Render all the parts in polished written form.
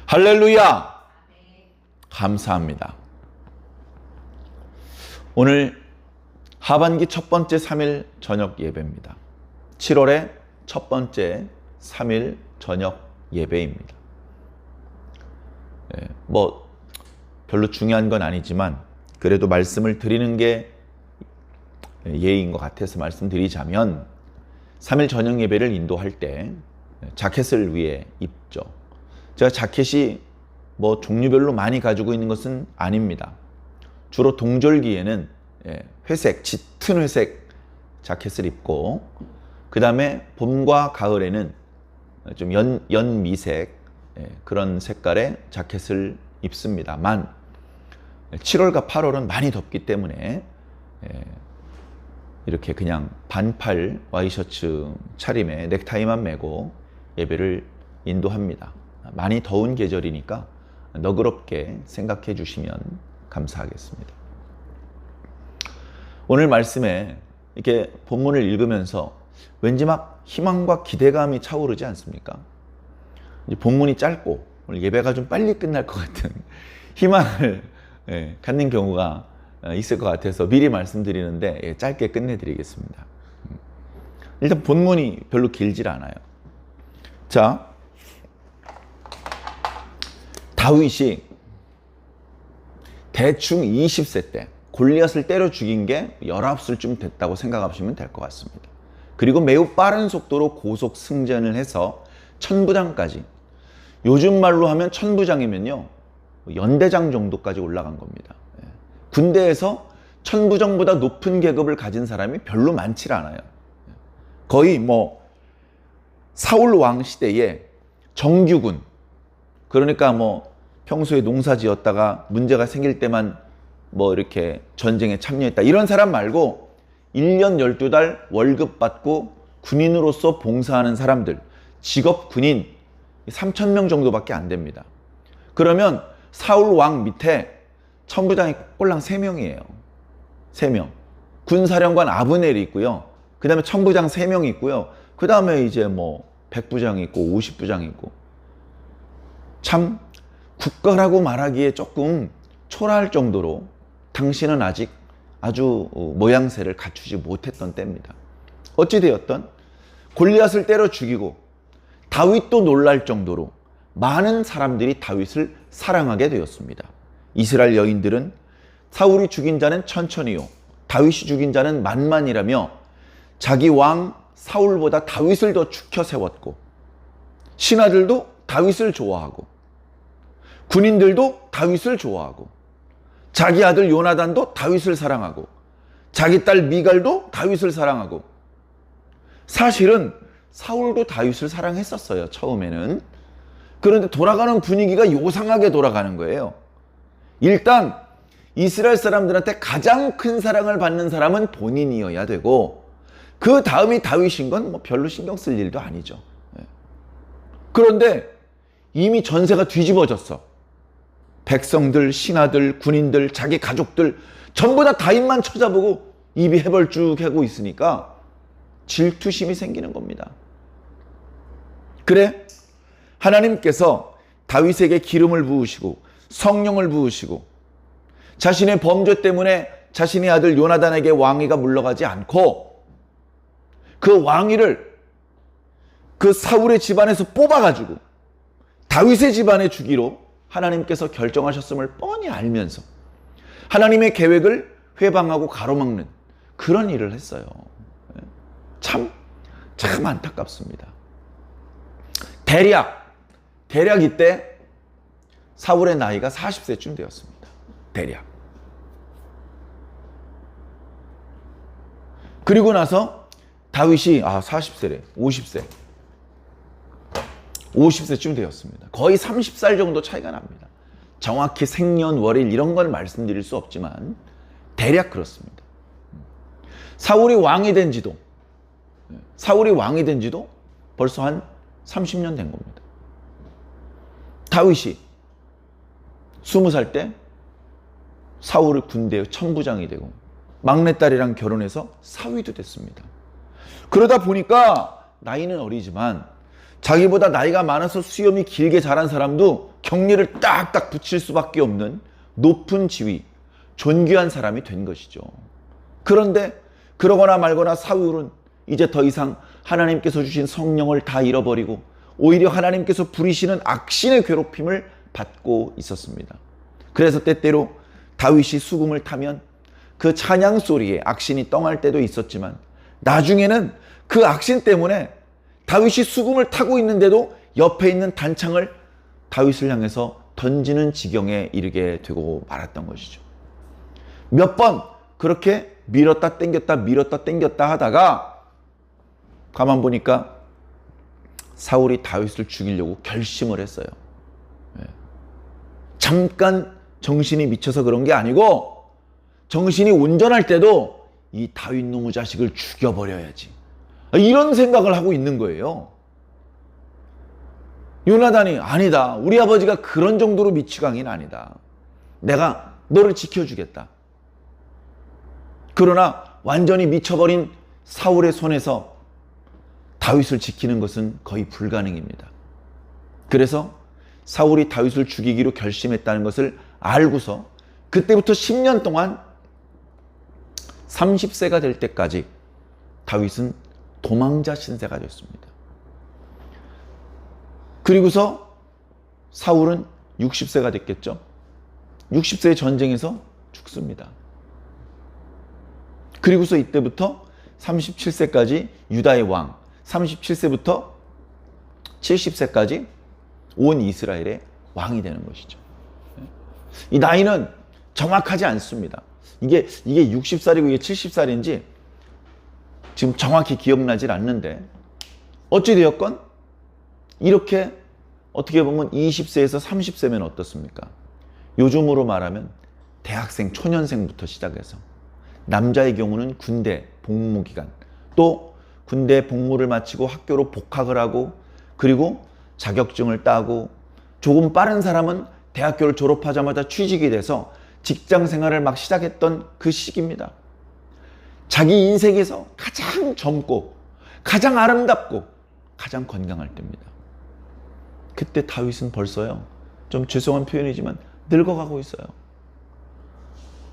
할렐루야! 감사합니다. 오늘 하반기 첫 번째 3일 저녁 예배입니다. 7월의 첫 번째 3일 저녁 예배입니다. 별로 중요한 건 아니지만 그래도 말씀을 드리는 게 예의인 것 같아서 말씀드리자면 3일 저녁 예배를 인도할 때 자켓을 위에 입죠. 제가 자켓이 종류별로 많이 가지고 있는 것은 아닙니다. 주로 동절기에는 회색, 짙은 회색 자켓을 입고 그 다음에 봄과 가을에는 좀 연미색 그런 색깔의 자켓을 입습니다만 7월과 8월은 많이 덥기 때문에 이렇게 그냥 반팔 와이셔츠 차림에 넥타이만 메고 예배를 인도합니다. 많이 더운 계절이니까 너그럽게 생각해 주시면 감사하겠습니다. 오늘 말씀에 이렇게 본문을 읽으면서 왠지 막 희망과 기대감이 차오르지 않습니까? 이제 본문이 짧고 오늘 예배가 좀 빨리 끝날 것 같은 희망을 갖는 경우가 있을 것 같아서 미리 말씀드리는데 짧게 끝내드리겠습니다. 일단 본문이 별로 길질 않아요. 자, 다윗이 대충 20세 때 골리앗을 때려 죽인 게 19살쯤 됐다고 생각하시면 될 것 같습니다. 그리고 매우 빠른 속도로 고속 승전을 해서 천부장까지, 요즘 말로 하면 천부장이면요 연대장 정도까지 올라간 겁니다. 군대에서 천부장보다 높은 계급을 가진 사람이 별로 많지 않아요. 거의 사울 왕 시대에 정규군, 그러니까 평소에 농사 지었다가 문제가 생길 때만 이렇게 전쟁에 참여했다, 이런 사람 말고 1년 12달 월급 받고 군인으로서 봉사하는 사람들, 직업 군인 3,000명 정도밖에 안 됩니다. 그러면 사울 왕 밑에 천부장이 꼴랑 3명이에요. 3명. 군사령관 아브넬이 있고요. 그 다음에 천부장 3명이 있고요. 그 다음에 이제 백부장이 있고 50부장이 있고. 참 국가라고 말하기에 조금 초라할 정도로 당신은 아직 아주 모양새를 갖추지 못했던 때입니다. 어찌되었던 골리앗을 때려 죽이고 다윗도 놀랄 정도로 많은 사람들이 다윗을 사랑하게 되었습니다. 이스라엘 여인들은 사울이 죽인 자는 천천히요, 다윗이 죽인 자는 만만이라며 자기 왕 사울보다 다윗을 더 축혀 세웠고, 신하들도 다윗을 좋아하고, 군인들도 다윗을 좋아하고, 자기 아들 요나단도 다윗을 사랑하고, 자기 딸 미갈도 다윗을 사랑하고. 사실은 사울도 다윗을 사랑했었어요, 처음에는. 그런데 돌아가는 분위기가 요상하게 돌아가는 거예요. 일단 이스라엘 사람들한테 가장 큰 사랑을 받는 사람은 본인이어야 되고, 그 다음이 다윗인 건 별로 신경 쓸 일도 아니죠. 그런데 이미 전세가 뒤집어졌어. 백성들, 신하들, 군인들, 자기 가족들 전부 다 다윗만 쳐다보고 입이 해벌쭉하고 있으니까 질투심이 생기는 겁니다. 그래, 하나님께서 다윗에게 기름을 부으시고 성령을 부으시고 자신의 범죄 때문에 자신의 아들 요나단에게 왕위가 물러가지 않고 그 왕위를 그 사울의 집안에서 뽑아가지고 다윗의 집안에 주기로 하나님께서 결정하셨음을 뻔히 알면서 하나님의 계획을 회방하고 가로막는 그런 일을 했어요. 참 안타깝습니다. 대략 이때 사울의 나이가 40세쯤 되었습니다. 대략. 그리고 나서 다윗이 40세래. 50세쯤 되었습니다. 거의 30살 정도 차이가 납니다. 정확히 생년월일 이런 건 말씀드릴 수 없지만 대략 그렇습니다. 사울이 왕이 된 지도 벌써 한 30년 된 겁니다. 다윗이 20살 때 사울의 군대의 천부장이 되고 막내딸이랑 결혼해서 사위도 됐습니다. 그러다 보니까 나이는 어리지만 자기보다 나이가 많아서 수염이 길게 자란 사람도 경리를 딱딱 붙일 수밖에 없는 높은 지위, 존귀한 사람이 된 것이죠. 그런데 그러거나 말거나 사울은 이제 더 이상 하나님께서 주신 성령을 다 잃어버리고 오히려 하나님께서 부리시는 악신의 괴롭힘을 받고 있었습니다. 그래서 때때로 다윗이 수금을 타면 그 찬양 소리에 악신이 떠날 때도 있었지만 나중에는 그 악신 때문에 다윗이 수금을 타고 있는데도 옆에 있는 단창을 다윗을 향해서 던지는 지경에 이르게 되고 말았던 것이죠. 몇 번 그렇게 밀었다 땡겼다 하다가 가만 보니까 사울이 다윗을 죽이려고 결심을 했어요. 잠깐 정신이 미쳐서 그런 게 아니고 정신이 온전할 때도 이 다윗 놈의 자식을 죽여버려야지, 이런 생각을 하고 있는 거예요. 요나단이 아니다, 우리 아버지가 그런 정도로 미치광이는 아니다, 내가 너를 지켜주겠다. 그러나 완전히 미쳐버린 사울의 손에서 다윗을 지키는 것은 거의 불가능입니다. 그래서 사울이 다윗을 죽이기로 결심했다는 것을 알고서 그때부터 10년 동안 30세가 될 때까지 다윗은 도망자 신세가 됐습니다. 그리고서 사울은 60세가 됐겠죠. 60세의 전쟁에서 죽습니다. 그리고서 이때부터 37세까지 유다의 왕, 37세부터 70세까지 온 이스라엘의 왕이 되는 것이죠. 이 나이는 정확하지 않습니다. 이게 60살이고 이게 70살인지 지금 정확히 기억나질 않는데 어찌되었건 이렇게 어떻게 보면 20세에서 30세면 어떻습니까? 요즘으로 말하면 대학생, 초년생부터 시작해서 남자의 경우는 군대 복무기간, 또 군대 복무를 마치고 학교로 복학을 하고 그리고 자격증을 따고 조금 빠른 사람은 대학교를 졸업하자마자 취직이 돼서 직장 생활을 막 시작했던 그 시기입니다. 자기 인생에서 가장 젊고 가장 아름답고 가장 건강할 때입니다. 그때 다윗은 벌써요, 좀 죄송한 표현이지만 늙어가고 있어요.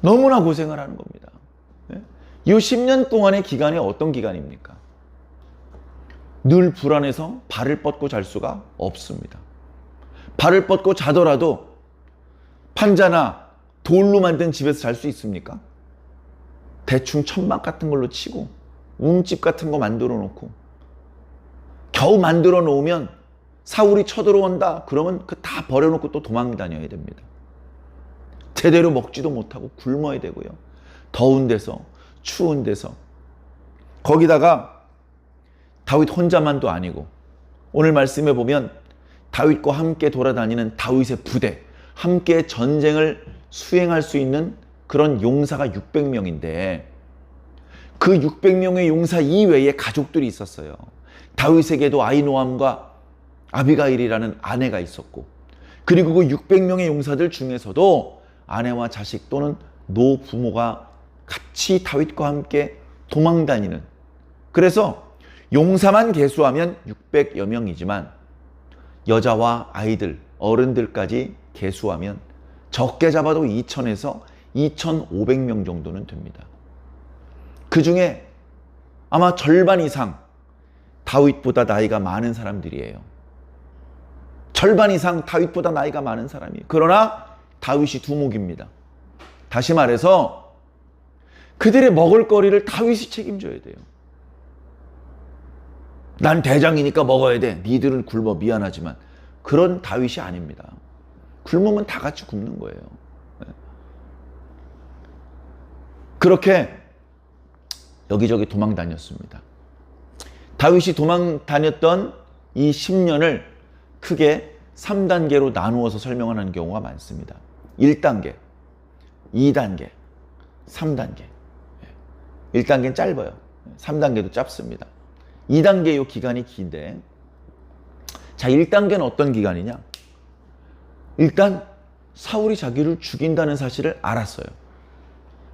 너무나 고생을 하는 겁니다. 이 10년 동안의 기간이 어떤 기간입니까? 늘 불안해서 발을 뻗고 잘 수가 없습니다. 발을 뻗고 자더라도 판자나 돌로 만든 집에서 잘 수 있습니까? 대충 천막 같은 걸로 치고 움집 같은 거 만들어 놓고 겨우 만들어 놓으면 사울이 쳐들어온다 그러면 그 다 버려놓고 또 도망 다녀야 됩니다. 제대로 먹지도 못하고 굶어야 되고요. 더운 데서 추운 데서, 거기다가 다윗 혼자만도 아니고 오늘 말씀에 보면 다윗과 함께 돌아다니는 다윗의 부대, 함께 전쟁을 수행할 수 있는 그런 용사가 600명인데 그 600명의 용사 이외에 가족들이 있었어요. 다윗에게도 아히노암과 아비가일이라는 아내가 있었고 그리고 그 600명의 용사들 중에서도 아내와 자식 또는 노부모가 같이 다윗과 함께 도망다니는, 그래서 용사만 계수하면 600여 명이지만 여자와 아이들, 어른들까지 계수하면 적게 잡아도 2,000에서 2,500명 정도는 됩니다. 그 중에 아마 절반 이상 다윗보다 나이가 많은 사람들이에요. 절반 이상 다윗보다 나이가 많은 사람이에요. 그러나 다윗이 두목입니다. 다시 말해서 그들의 먹을거리를 다윗이 책임져야 돼요. 난 대장이니까 먹어야 돼, 니들은 굶어, 미안하지만, 그런 다윗이 아닙니다. 굶으면 다 같이 굶는 거예요. 그렇게 여기저기 도망 다녔습니다. 다윗이 도망 다녔던 이 10년을 크게 3단계로 나누어서 설명을 하는 경우가 많습니다. 1단계, 2단계, 3단계. 1단계는 짧아요. 3단계도 짧습니다. 2단계의 기간이 긴데, 자, 1단계는 어떤 기간이냐? 일단 사울이 자기를 죽인다는 사실을 알았어요.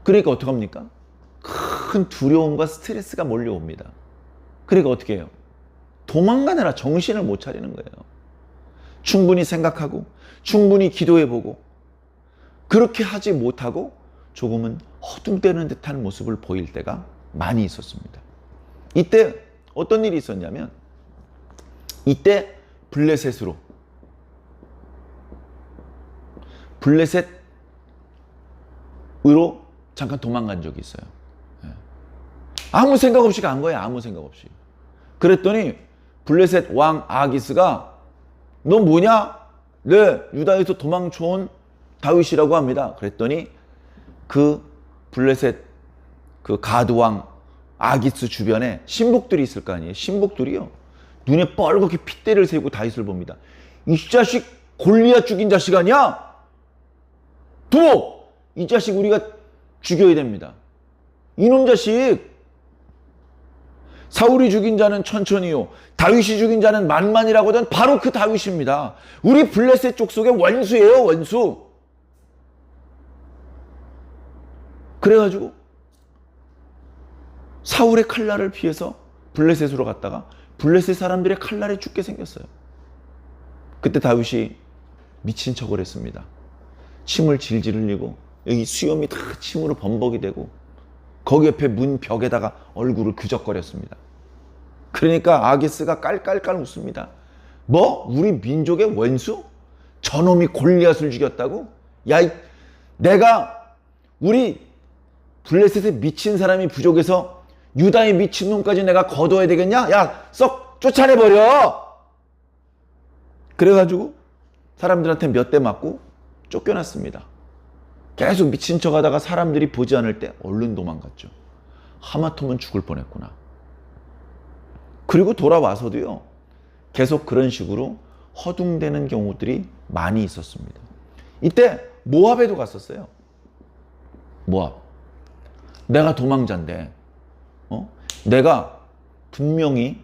그러니까 어떡합니까? 큰 두려움과 스트레스가 몰려옵니다. 그러니까 어떻게 해요? 도망가느라 정신을 못 차리는 거예요. 충분히 생각하고 충분히 기도해보고 그렇게 하지 못하고 조금은 허둥대는 듯한 모습을 보일 때가 많이 있었습니다. 이때 어떤 일이 있었냐면 이때 블레셋으로 잠깐 도망간 적이 있어요. 아무 생각 없이 간 거예요. 아무 생각 없이. 그랬더니 블레셋 왕 아기스가 너 뭐냐? 네, 유다에서 도망쳐온 다윗이라고 합니다. 그랬더니 그 블레셋 그 가드 왕 아기스 주변에 신복들이 있을 거 아니에요. 신복들이요. 눈에 뻘겋게 핏대를 세우고 다윗을 봅니다. 이 자식 골리앗 죽인 자식 아니야? 두목! 이 자식 우리가 죽여야 됩니다. 이놈 자식! 사울이 죽인 자는 천천히요. 다윗이 죽인 자는 만만이라고 하던 바로 그 다윗입니다. 우리 블레셋 족속의 원수예요. 원수. 그래가지고 사울의 칼날을 피해서 블레셋으로 갔다가 블레셋 사람들의 칼날에 죽게 생겼어요. 그때 다윗이 미친 척을 했습니다. 침을 질질 흘리고 여기 수염이 다 침으로 범벅이 되고 거기 옆에 문 벽에다가 얼굴을 그적거렸습니다. 그러니까 아기스가 깔깔깔 웃습니다. 뭐? 우리 민족의 원수? 저놈이 골리앗을 죽였다고? 야, 내가 우리 블레셋에 미친 사람이 부족해서 유다의 미친놈까지 내가 거둬야 되겠냐? 야, 썩 쫓아내버려! 그래가지고 사람들한테 몇 대 맞고 쫓겨났습니다. 계속 미친 척 하다가 사람들이 보지 않을 때 얼른 도망갔죠. 하마터면 죽을 뻔했구나. 그리고 돌아와서도요, 계속 그런 식으로 허둥대는 경우들이 많이 있었습니다. 이때 모압에도 갔었어요. 모압. 내가 도망자인데, 내가 분명히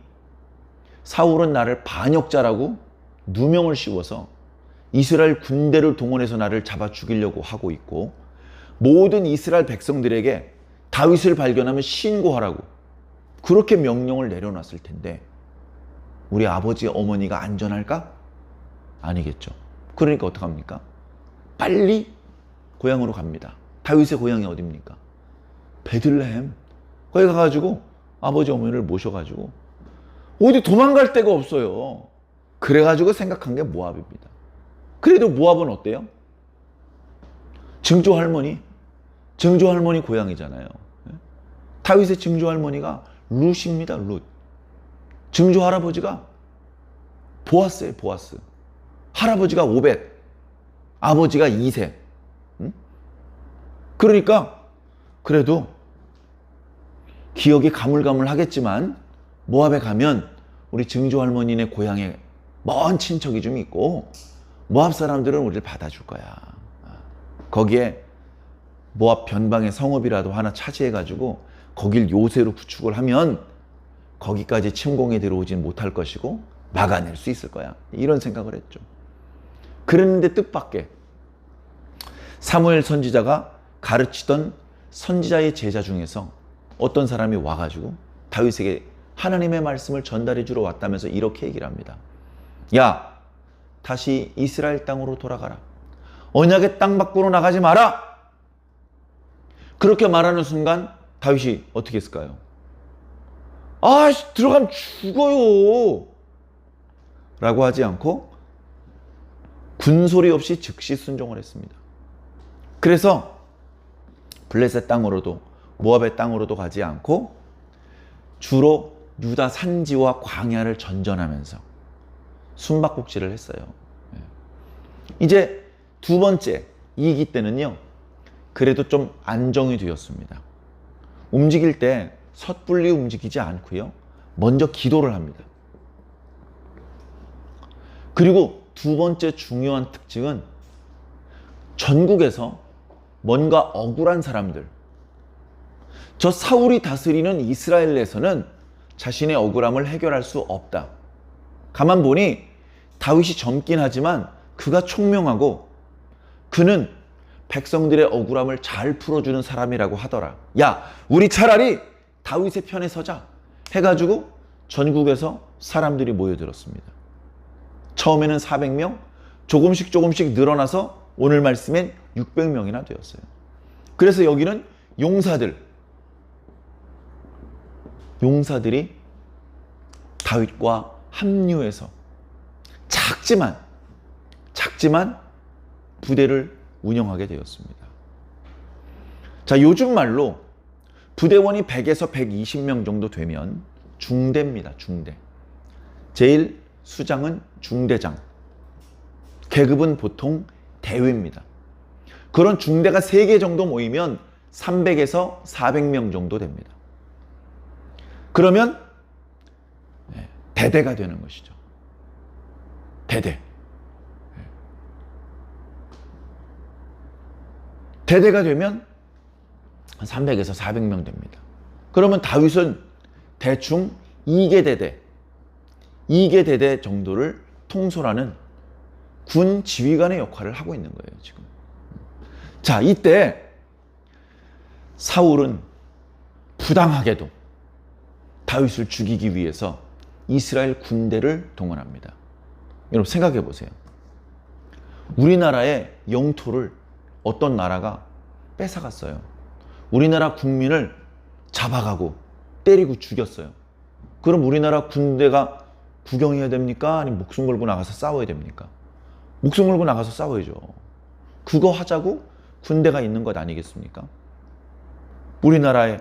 사울은 나를 반역자라고 누명을 씌워서 이스라엘 군대를 동원해서 나를 잡아 죽이려고 하고 있고 모든 이스라엘 백성들에게 다윗을 발견하면 신고하라고 그렇게 명령을 내려놨을 텐데 우리 아버지 어머니가 안전할까? 아니겠죠. 그러니까 어떡합니까? 빨리 고향으로 갑니다. 다윗의 고향이 어딥니까? 베들레헴. 거기 가가지고 아버지 어머니를 모셔가지고 어디 도망갈 데가 없어요. 그래가지고 생각한 게 모압입니다. 그래도 모압은 어때요? 증조 할머니 고향이잖아요. 다윗의 증조 할머니가 룻입니다. 룻. 증조 할아버지가 보아스예요. 보아스. 할아버지가 오벳, 아버지가 이세. 그러니까 그래도 기억이 가물가물하겠지만 모압에 가면 우리 증조 할머니네 고향에 먼 친척이 좀 있고 모압 사람들은 우리를 받아줄 거야. 거기에 모압 변방의 성읍이라도 하나 차지해가지고 거길 요새로 구축을 하면 거기까지 침공에 들어오진 못할 것이고 막아낼 수 있을 거야. 이런 생각을 했죠. 그랬는데 뜻밖의 사무엘 선지자가 가르치던 선지자의 제자 중에서 어떤 사람이 와가지고 다윗에게 하나님의 말씀을 전달해 주러 왔다면서 이렇게 얘기를 합니다. 야, 다시 이스라엘 땅으로 돌아가라. 언약의 땅 밖으로 나가지 마라. 그렇게 말하는 순간 다윗이 어떻게 했을까요? 아, 들어가면 죽어요. 라고 하지 않고 군소리 없이 즉시 순종을 했습니다. 그래서 블레셋 땅으로도 모압의 땅으로도 가지 않고 주로 유다 산지와 광야를 전전하면서 숨바꼭질을 했어요. 이제 두 번째 2기 때는요, 그래도 좀 안정이 되었습니다. 움직일 때 섣불리 움직이지 않고요, 먼저 기도를 합니다. 그리고 두 번째 중요한 특징은 전국에서 뭔가 억울한 사람들, 저 사울이 다스리는 이스라엘에서는 자신의 억울함을 해결할 수 없다. 가만 보니 다윗이 젊긴 하지만 그가 총명하고 그는 백성들의 억울함을 잘 풀어주는 사람이라고 하더라. 야, 우리 차라리 다윗의 편에 서자 해가지고 전국에서 사람들이 모여들었습니다. 처음에는 400명, 조금씩 늘어나서 오늘 말씀엔 600명이나 되었어요. 그래서 여기는 용사들이 다윗과 합류해서 작지만 부대를 운영하게 되었습니다. 자, 요즘 말로 부대원이 100에서 120명 정도 되면 중대입니다. 중대. 제일 수장은 중대장. 계급은 보통 대위입니다. 그런 중대가 3개 정도 모이면 300에서 400명 정도 됩니다. 그러면 대대가 되는 것이죠. 대대. 대대가 되면 한 300에서 400명 됩니다. 그러면 다윗은 대충 2개 대대 정도를 통솔하는 군 지휘관의 역할을 하고 있는 거예요, 지금. 자, 이때 사울은 부당하게도 다윗을 죽이기 위해서 이스라엘 군대를 동원합니다. 여러분 생각해 보세요. 우리나라의 영토를 어떤 나라가 뺏어갔어요. 우리나라 국민을 잡아가고 때리고 죽였어요. 그럼 우리나라 군대가 구경해야 됩니까? 아니면 목숨 걸고 나가서 싸워야 됩니까? 목숨 걸고 나가서 싸워야죠. 그거 하자고 군대가 있는 것 아니겠습니까? 우리나라의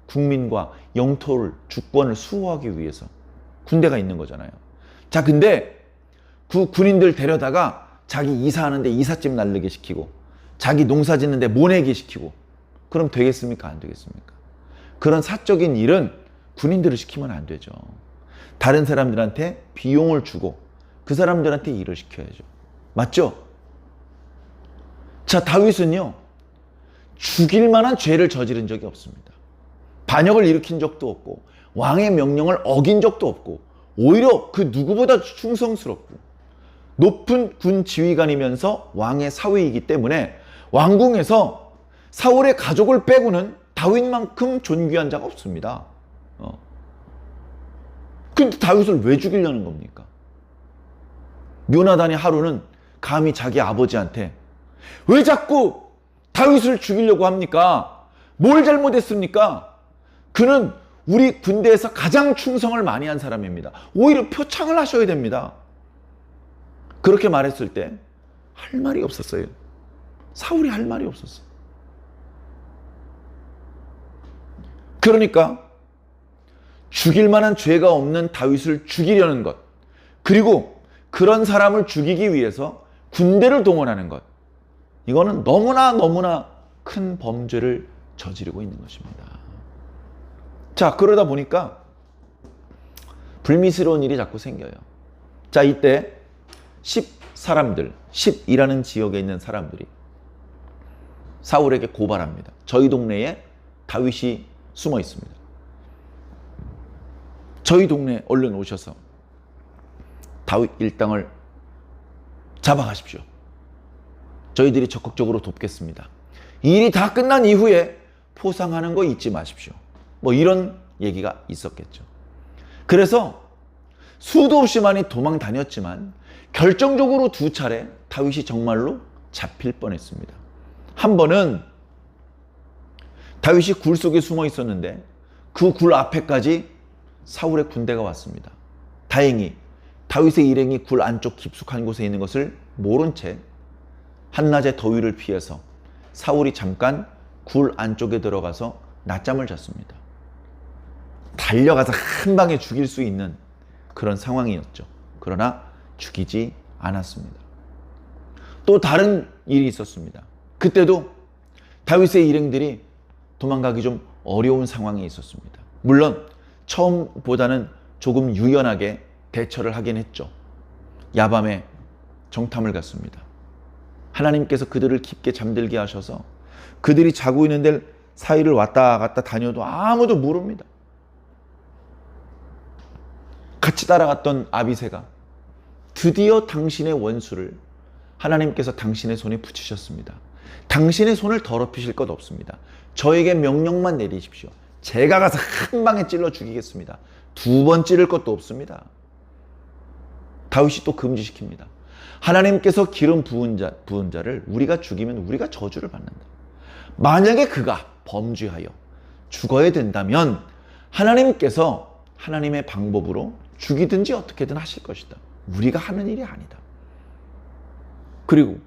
국민과 영토를, 주권을 수호하기 위해서 군대가 있는 거잖아요. 자, 근데 그 군인들 데려다가 자기 이사하는데 이삿짐 날르게 시키고 자기 농사 짓는데 모내게 시키고 그럼 되겠습니까? 안 되겠습니까? 그런 사적인 일은 군인들을 시키면 안 되죠. 다른 사람들한테 비용을 주고 그 사람들한테 일을 시켜야죠. 맞죠? 자, 다윗은요, 죽일 만한 죄를 저지른 적이 없습니다. 반역을 일으킨 적도 없고 왕의 명령을 어긴 적도 없고 오히려 그 누구보다 충성스럽고 높은 군 지휘관이면서 왕의 사위이기 때문에 왕궁에서 사울의 가족을 빼고는 다윗만큼 존귀한 자가 없습니다. 근데 다윗을 왜 죽이려는 겁니까? 요나단이 하루는 감히 자기 아버지한테 왜 자꾸 다윗을 죽이려고 합니까? 뭘 잘못했습니까? 그는 우리 군대에서 가장 충성을 많이 한 사람입니다. 오히려 표창을 하셔야 됩니다. 그렇게 말했을 때 할 말이 없었어요. 사울이 할 말이 없었어요. 그러니까 죽일 만한 죄가 없는 다윗을 죽이려는 것, 그리고 그런 사람을 죽이기 위해서 군대를 동원하는 것, 이거는 너무나 큰 범죄를 저지르고 있는 것입니다. 자, 그러다 보니까 불미스러운 일이 자꾸 생겨요. 자, 이때 10이라는 지역에 있는 사람들이 사울에게 고발합니다. 저희 동네에 다윗이 숨어 있습니다. 저희 동네에 얼른 오셔서 다윗 일당을 잡아가십시오. 저희들이 적극적으로 돕겠습니다. 일이 다 끝난 이후에 포상하는 거 잊지 마십시오. 뭐 이런 얘기가 있었겠죠. 그래서 수도 없이 많이 도망 다녔지만 결정적으로 2차례 다윗이 정말로 잡힐 뻔했습니다. 한 번은 다윗이 굴 속에 숨어 있었는데 그 굴 앞에까지 사울의 군대가 왔습니다. 다행히 다윗의 일행이 굴 안쪽 깊숙한 곳에 있는 것을 모른 채 한낮의 더위를 피해서 사울이 잠깐 굴 안쪽에 들어가서 낮잠을 잤습니다. 달려가서 한 방에 죽일 수 있는 그런 상황이었죠. 그러나 죽이지 않았습니다. 또 다른 일이 있었습니다. 그때도 다윗의 일행들이 도망가기 좀 어려운 상황이 있었습니다. 물론 처음보다는 조금 유연하게 대처를 하긴 했죠. 야밤에 정탐을 갔습니다. 하나님께서 그들을 깊게 잠들게 하셔서 그들이 자고 있는 데 사이를 왔다 갔다 다녀도 아무도 모릅니다. 같이 따라갔던 아비새가 드디어 당신의 원수를 하나님께서 당신의 손에 붙이셨습니다. 당신의 손을 더럽히실 것 없습니다. 저에게 명령만 내리십시오. 제가 가서 한 방에 찔러 죽이겠습니다. 2번 찌를 것도 없습니다. 다윗이 또 금지시킵니다. 하나님께서 기름 부은 자를 우리가 죽이면 우리가 저주를 받는다. 만약에 그가 범죄하여 죽어야 된다면 하나님께서 하나님의 방법으로 죽이든지 어떻게든 하실 것이다. 우리가 하는 일이 아니다. 그리고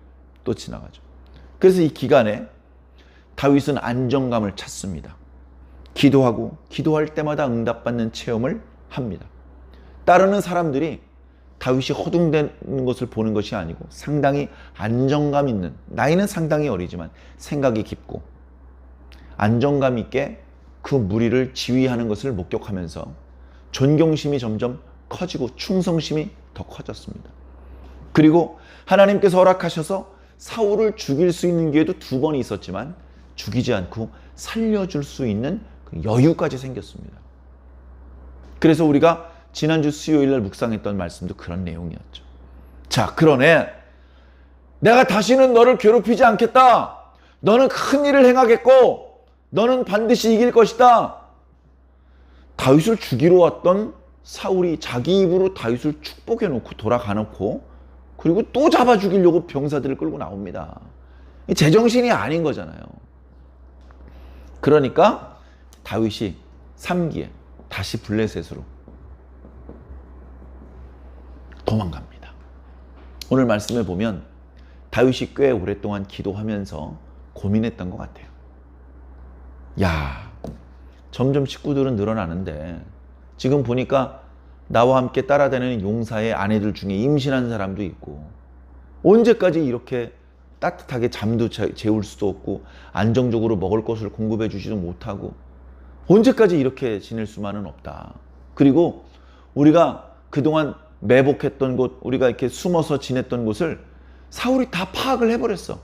또 지나가죠. 그래서 이 기간에 다윗은 안정감을 찾습니다. 기도하고 기도할 때마다 응답받는 체험을 합니다. 따르는 사람들이 다윗이 허둥대는 것을 보는 것이 아니고 상당히 안정감 있는, 나이는 상당히 어리지만 생각이 깊고 안정감 있게 그 무리를 지휘하는 것을 목격하면서 존경심이 점점 커지고 충성심이 더 커졌습니다. 그리고 하나님께서 허락하셔서 사울을 죽일 수 있는 기회도 2번이 있었지만 죽이지 않고 살려줄 수 있는 그 여유까지 생겼습니다. 그래서 우리가 지난주 수요일 날 묵상했던 말씀도 그런 내용이었죠. 자, 그러네. 내가 다시는 너를 괴롭히지 않겠다. 너는 큰 일을 행하겠고 너는 반드시 이길 것이다. 다윗을 죽이러 왔던 사울이 자기 입으로 다윗을 축복해 놓고 돌아가 놓고 그리고 또 잡아 죽이려고 병사들을 끌고 나옵니다. 제정신이 아닌 거잖아요. 그러니까 다윗이 3기에 다시 블레셋으로 도망갑니다. 오늘 말씀에 보면 다윗이 꽤 오랫동안 기도하면서 고민했던 것 같아요. 야, 점점 식구들은 늘어나는데 지금 보니까 나와 함께 따라다니는 용사의 아내들 중에 임신한 사람도 있고 언제까지 이렇게 따뜻하게 잠도 재울 수도 없고 안정적으로 먹을 것을 공급해 주지도 못하고 언제까지 이렇게 지낼 수만은 없다. 그리고 우리가 그동안 매복했던 곳, 우리가 이렇게 숨어서 지냈던 곳을 사울이 다 파악을 해버렸어.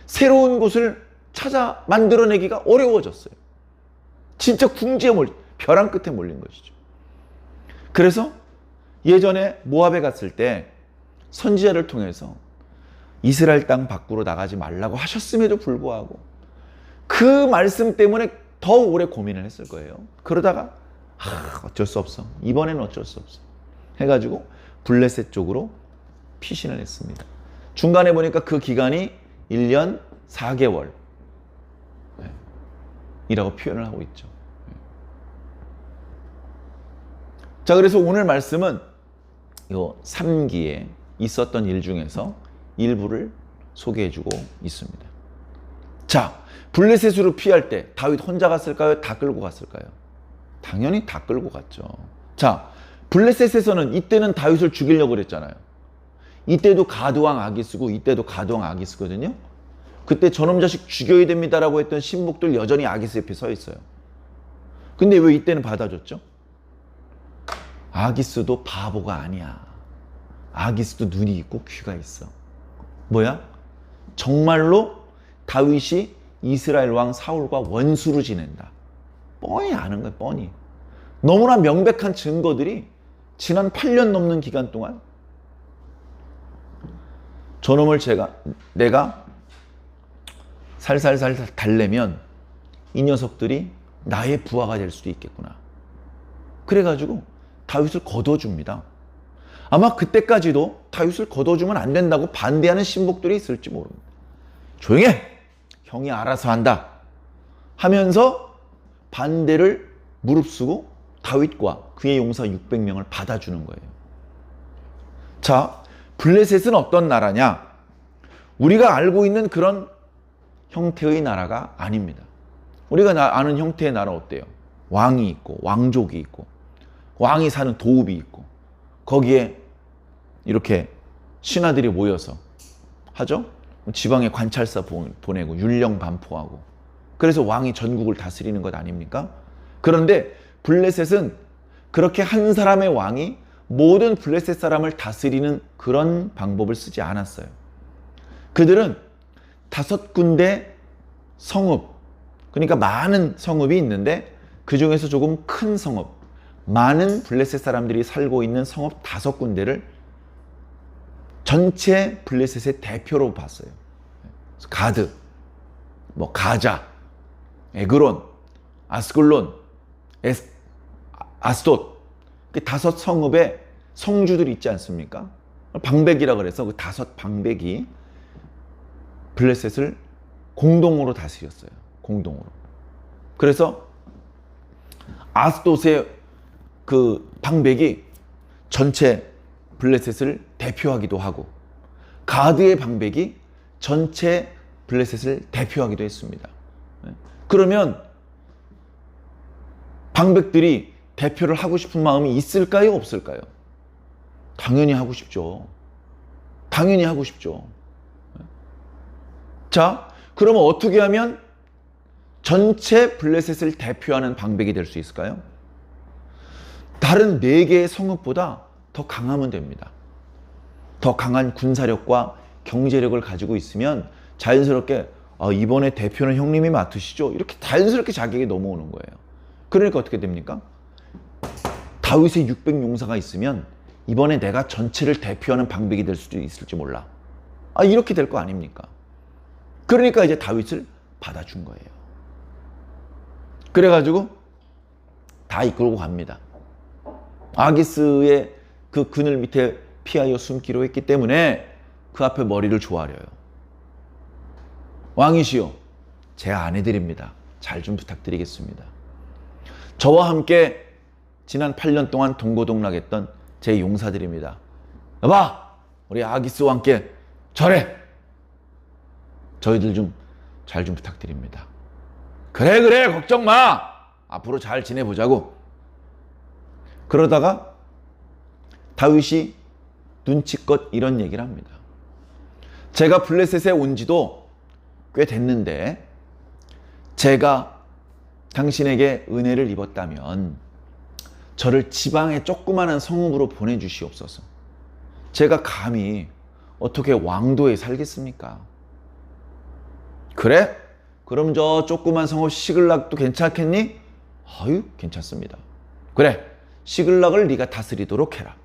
새로운 곳을 찾아 만들어내기가 어려워졌어요. 진짜 궁지에 벼랑 끝에 몰린 것이죠. 그래서 예전에 모압에 갔을 때 선지자를 통해서 이스라엘 땅 밖으로 나가지 말라고 하셨음에도 불구하고 그 말씀 때문에 더 오래 고민을 했을 거예요. 그러다가 어쩔 수 없어. 이번에는 어쩔 수 없어. 해가지고 블레셋 쪽으로 피신을 했습니다. 중간에 보니까 그 기간이 1년 4개월 이라고 표현을 하고 있죠. 자, 그래서 오늘 말씀은 요 3기에 있었던 일 중에서 일부를 소개해주고 있습니다. 자, 블레셋으로 피할 때 다윗 혼자 갔을까요? 다 끌고 갔을까요? 당연히 다 끌고 갔죠. 자, 블레셋에서는 이때는 다윗을 죽이려고 그랬잖아요. 이때도 가드왕 아기스고 이때도 가드왕 아기스거든요. 그때 저놈 자식 죽여야 됩니다라고 했던 신복들 여전히 아기스 옆에 서 있어요. 근데 왜 이때는 받아줬죠? 아기스도 바보가 아니야. 아기스도 눈이 있고 귀가 있어. 뭐야? 정말로 다윗이 이스라엘 왕 사울과 원수로 지낸다. 뻔히 아는 거야, 뻔히. 너무나 명백한 증거들이 지난 8년 넘는 기간 동안 저놈을 내가 살살살 달래면 이 녀석들이 나의 부하가 될 수도 있겠구나. 그래가지고 다윗을 거둬줍니다. 아마 그때까지도 다윗을 거둬주면 안 된다고 반대하는 신복들이 있을지 모릅니다. 조용히 해! 형이 알아서 한다 하면서 반대를 무릅쓰고 다윗과 그의 용사 600명을 받아주는 거예요. 자, 블레셋은 어떤 나라냐? 우리가 알고 있는 그런 형태의 나라가 아닙니다. 우리가 아는 형태의 나라 어때요? 왕이 있고 왕족이 있고 왕이 사는 도읍이 있고 거기에 이렇게 신하들이 모여서 하죠? 지방에 관찰사 보내고 율령 반포하고 그래서 왕이 전국을 다스리는 것 아닙니까? 그런데 블레셋은 그렇게 한 사람의 왕이 모든 블레셋 사람을 다스리는 그런 방법을 쓰지 않았어요. 그들은 5군데 성읍, 그러니까 많은 성읍이 있는데 그 중에서 조금 큰 성읍, 많은 블레셋 사람들이 살고 있는 성읍 5군데를 전체 블레셋의 대표로 봤어요. 가드, 가자, 에그론, 아스글론, 아스돗, 그 5성읍의 성주들 있지 않습니까? 방백이라 그래서 그 5방백이 블레셋을 공동으로 다스렸어요. 공동으로. 그래서 아스돗의 그 방백이 전체 블레셋을 대표하기도 하고, 가드의 방백이 전체 블레셋을 대표하기도 했습니다. 그러면 방백들이 대표를 하고 싶은 마음이 있을까요? 없을까요? 당연히 하고 싶죠. 당연히 하고 싶죠. 자, 그러면 어떻게 하면 전체 블레셋을 대표하는 방백이 될 수 있을까요? 다른 4개의 성읍보다 더 강하면 됩니다. 더 강한 군사력과 경제력을 가지고 있으면 자연스럽게 이번에 대표는 형님이 맡으시죠? 이렇게 자연스럽게 자기에게 넘어오는 거예요. 그러니까 어떻게 됩니까? 다윗의 600용사가 있으면 이번에 내가 전체를 대표하는 방백이 될 수도 있을지 몰라. 이렇게 될 거 아닙니까? 그러니까 이제 다윗을 받아준 거예요. 그래가지고 다 이끌고 갑니다. 아기스의 그 그늘 밑에 피하여 숨기로 했기 때문에 그 앞에 머리를 조아려요. 왕이시여, 제 아내들입니다. 잘 좀 부탁드리겠습니다. 저와 함께 지난 8년 동안 동고동락했던 제 용사들입니다. 여봐, 우리 아기스와 함께 절해. 저희들 좀 잘 좀 부탁드립니다. 그래 걱정 마. 앞으로 잘 지내보자고. 그러다가 다윗이 눈치껏 이런 얘기를 합니다. 제가 블레셋에 온 지도 꽤 됐는데 제가 당신에게 은혜를 입었다면 저를 지방의 조그마한 성읍으로 보내주시옵소서. 제가 감히 어떻게 왕도에 살겠습니까? 그래? 그럼 저 조그만 성읍 시글락도 괜찮겠니? 아유, 괜찮습니다. 그래, 시글락을 네가 다스리도록 해라.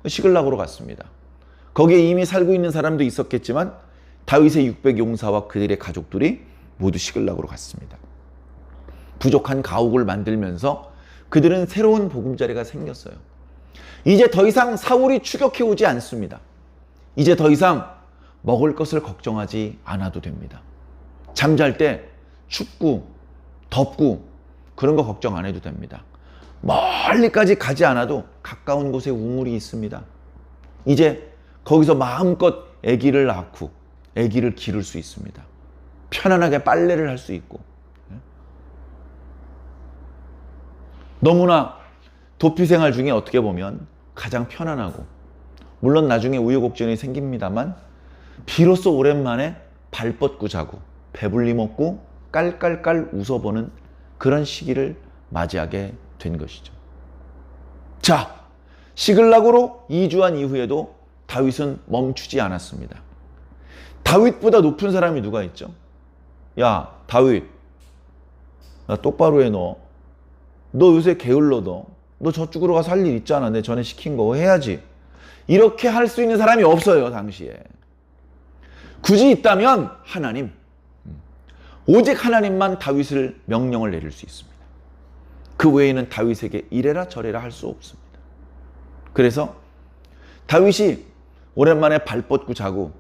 시글락으로 갔습니다. 거기에 이미 살고 있는 사람도 있었겠지만 다윗의 600용사와 그들의 가족들이 모두 시글락으로 갔습니다. 부족한 가옥을 만들면서 그들은 새로운 보금자리가 생겼어요. 이제 더 이상 사울이 추격해 오지 않습니다. 이제 더 이상 먹을 것을 걱정하지 않아도 됩니다. 잠잘 때 춥고 덥고 그런 거 걱정 안 해도 됩니다. 멀리까지 가지 않아도 가까운 곳에 우물이 있습니다. 이제 거기서 마음껏 아기를 낳고 아기를 기를 수 있습니다. 편안하게 빨래를 할 수 있고. 너무나 도피 생활 중에 어떻게 보면 가장 편안하고, 물론 나중에 우여곡절이 생깁니다만 비로소 오랜만에 발 뻗고 자고 배불리 먹고 깔깔깔 웃어보는 그런 시기를 맞이하게 된 것이죠. 자, 시글락으로 이주한 이후에도 다윗은 멈추지 않았습니다. 다윗보다 높은 사람이 누가 있죠? 야, 다윗, 나 똑바로 해. 너 요새 게을러. 너 저쪽으로 가서 할 일 있잖아. 내 전에 시킨 거 해야지. 이렇게 할 수 있는 사람이 없어요, 당시에. 굳이 있다면 하나님, 오직 하나님만 다윗을 명령을 내릴 수 있습니다. 그 외에는 다윗에게 이래라 저래라 할 수 없습니다. 그래서 다윗이 오랜만에 발 뻗고 자고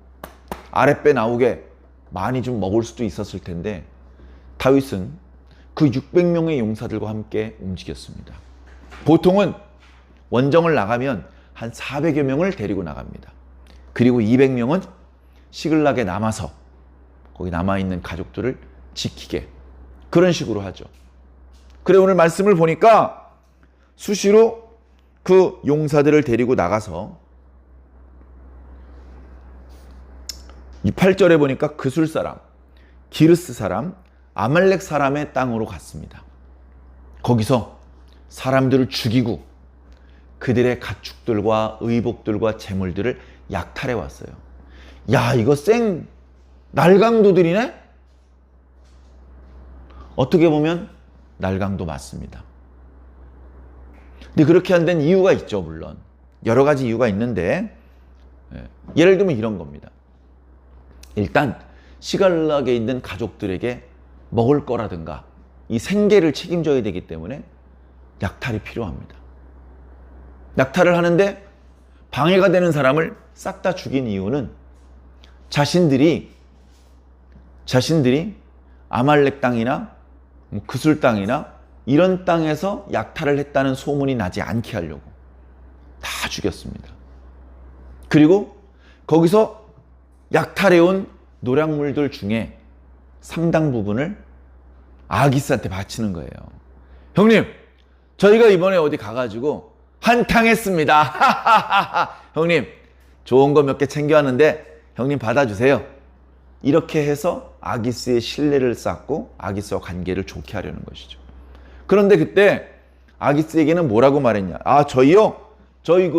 아랫배 나오게 많이 좀 먹을 수도 있었을 텐데 다윗은 그 600명의 용사들과 함께 움직였습니다. 보통은 원정을 나가면 한 400여 명을 데리고 나갑니다. 그리고 200명은 시글락에 남아서 거기 남아있는 가족들을 지키게, 그런 식으로 하죠. 그래, 오늘 말씀을 보니까 수시로 그 용사들을 데리고 나가서 이 8절에 보니까 그술 사람, 기르스 사람, 아말렉 사람의 땅으로 갔습니다. 거기서 사람들을 죽이고 그들의 가축들과 의복들과 재물들을 약탈해 왔어요. 야, 이거 생 날강도들이네? 어떻게 보면 날강도 맞습니다. 근데 그렇게 한 데는 이유가 있죠, 물론. 여러 가지 이유가 있는데, 예를 들면 이런 겁니다. 일단 시갈락에 있는 가족들에게 먹을 거라든가 이 생계를 책임져야 되기 때문에 약탈이 필요합니다. 약탈을 하는데 방해가 되는 사람을 싹 다 죽인 이유는 자신들이 아말렉 땅이나 그술 땅이나 이런 땅에서 약탈을 했다는 소문이 나지 않게 하려고 다 죽였습니다. 그리고 거기서 약탈해온 노략물들 중에 상당 부분을 아기스한테 바치는 거예요. 형님, 저희가 이번에 어디 가가지고 한탕했습니다. 형님, 좋은 거 몇 개 챙겨왔는데 형님 받아주세요. 이렇게 해서 아기스의 신뢰를 쌓고 아기스와 관계를 좋게 하려는 것이죠. 그런데 그때 아기스에게는 뭐라고 말했냐? 저희요? 저희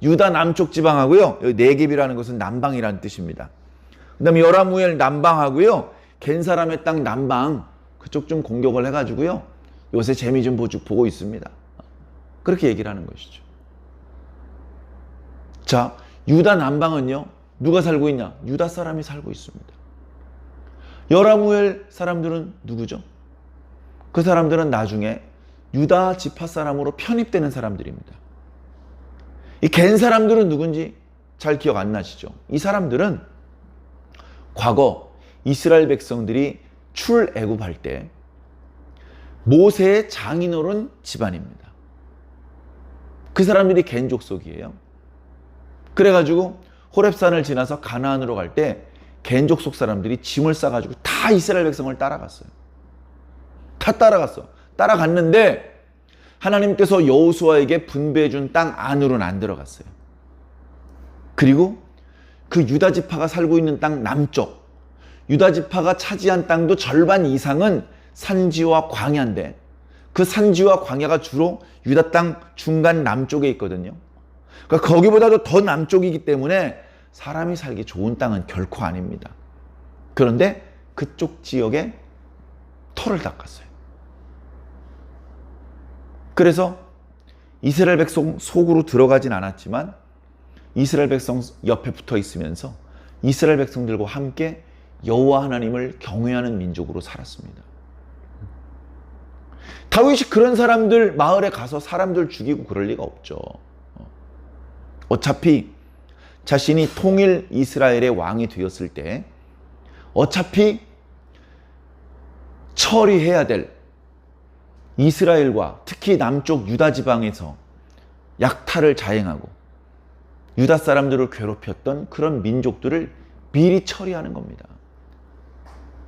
유다 남쪽 지방하고요. 여기 네겝이라는 것은 남방이라는 뜻입니다. 그 다음에 여라무엘 남방하고요. 겐 사람의 땅 남방 그쪽 좀 공격을 해가지고요. 요새 재미 좀 보고 있습니다. 그렇게 얘기를 하는 것이죠. 자, 유다 남방은요. 누가 살고 있냐? 유다 사람이 살고 있습니다. 여라무엘 사람들은 누구죠? 그 사람들은 나중에 유다 지파 사람으로 편입되는 사람들입니다. 이 겐 사람들은 누군지 잘 기억 안 나시죠? 이 사람들은 과거 이스라엘 백성들이 출애굽할 때 모세의 장인어른 집안입니다. 그 사람들이 겐 족속이에요. 그래가지고 호렙산을 지나서 가나안으로 갈 때 겐 족속 사람들이 짐을 싸가지고 다 이스라엘 백성을 따라갔어요. 다 따라갔는데 하나님께서 여호수아에게 분배해준 땅 안으로는 안 들어갔어요. 그리고 그 유다 지파가 살고 있는 땅 남쪽, 유다 지파가 차지한 땅도 절반 이상은 산지와 광야인데 그 산지와 광야가 주로 유다 땅 중간 남쪽에 있거든요. 그러니까 거기보다도 더 남쪽이기 때문에 사람이 살기 좋은 땅은 결코 아닙니다. 그런데 그쪽 지역에 터를 닦았어요. 그래서 이스라엘 백성 속으로 들어가진 않았지만 이스라엘 백성 옆에 붙어 있으면서 이스라엘 백성들과 함께 여호와 하나님을 경외하는 민족으로 살았습니다. 다윗이 그런 사람들 마을에 가서 사람들 죽이고 그럴 리가 없죠. 어차피 자신이 통일 이스라엘의 왕이 되었을 때 어차피 처리해야 될 이스라엘과 특히 남쪽 유다 지방에서 약탈을 자행하고 유다 사람들을 괴롭혔던 그런 민족들을 미리 처리하는 겁니다.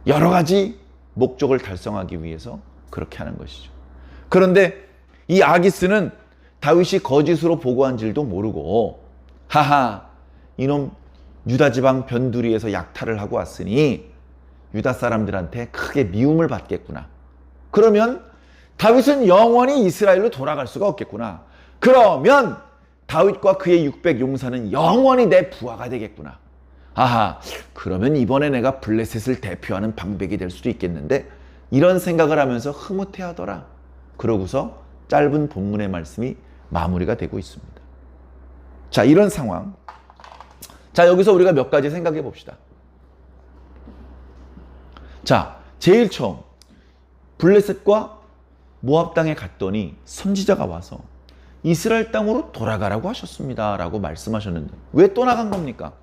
여러 가지 목적을 달성하기 위해서 그렇게 하는 것이죠. 그런데 이 아기스는 다윗이 거짓으로 보고한 줄도 모르고 하하, 이놈 유다 지방 변두리에서 약탈을 하고 왔으니 유다 사람들한테 크게 미움을 받겠구나. 그러면 다윗은 영원히 이스라엘로 돌아갈 수가 없겠구나. 그러면 다윗과 그의 600 용사는 영원히 내 부하가 되겠구나. 아하, 그러면 이번에 내가 블레셋을 대표하는 방백이 될 수도 있겠는데 이런 생각을 하면서 흐뭇해하더라. 그러고서 짧은 본문의 말씀이 마무리가 되고 있습니다. 자, 이런 상황. 자, 여기서 우리가 몇 가지 생각해 봅시다. 자, 제일 처음 블레셋과 모압 땅에 갔더니 선지자가 와서 이스라엘 땅으로 돌아가라고 하셨습니다 라고 말씀하셨는데 왜 또 나간 겁니까?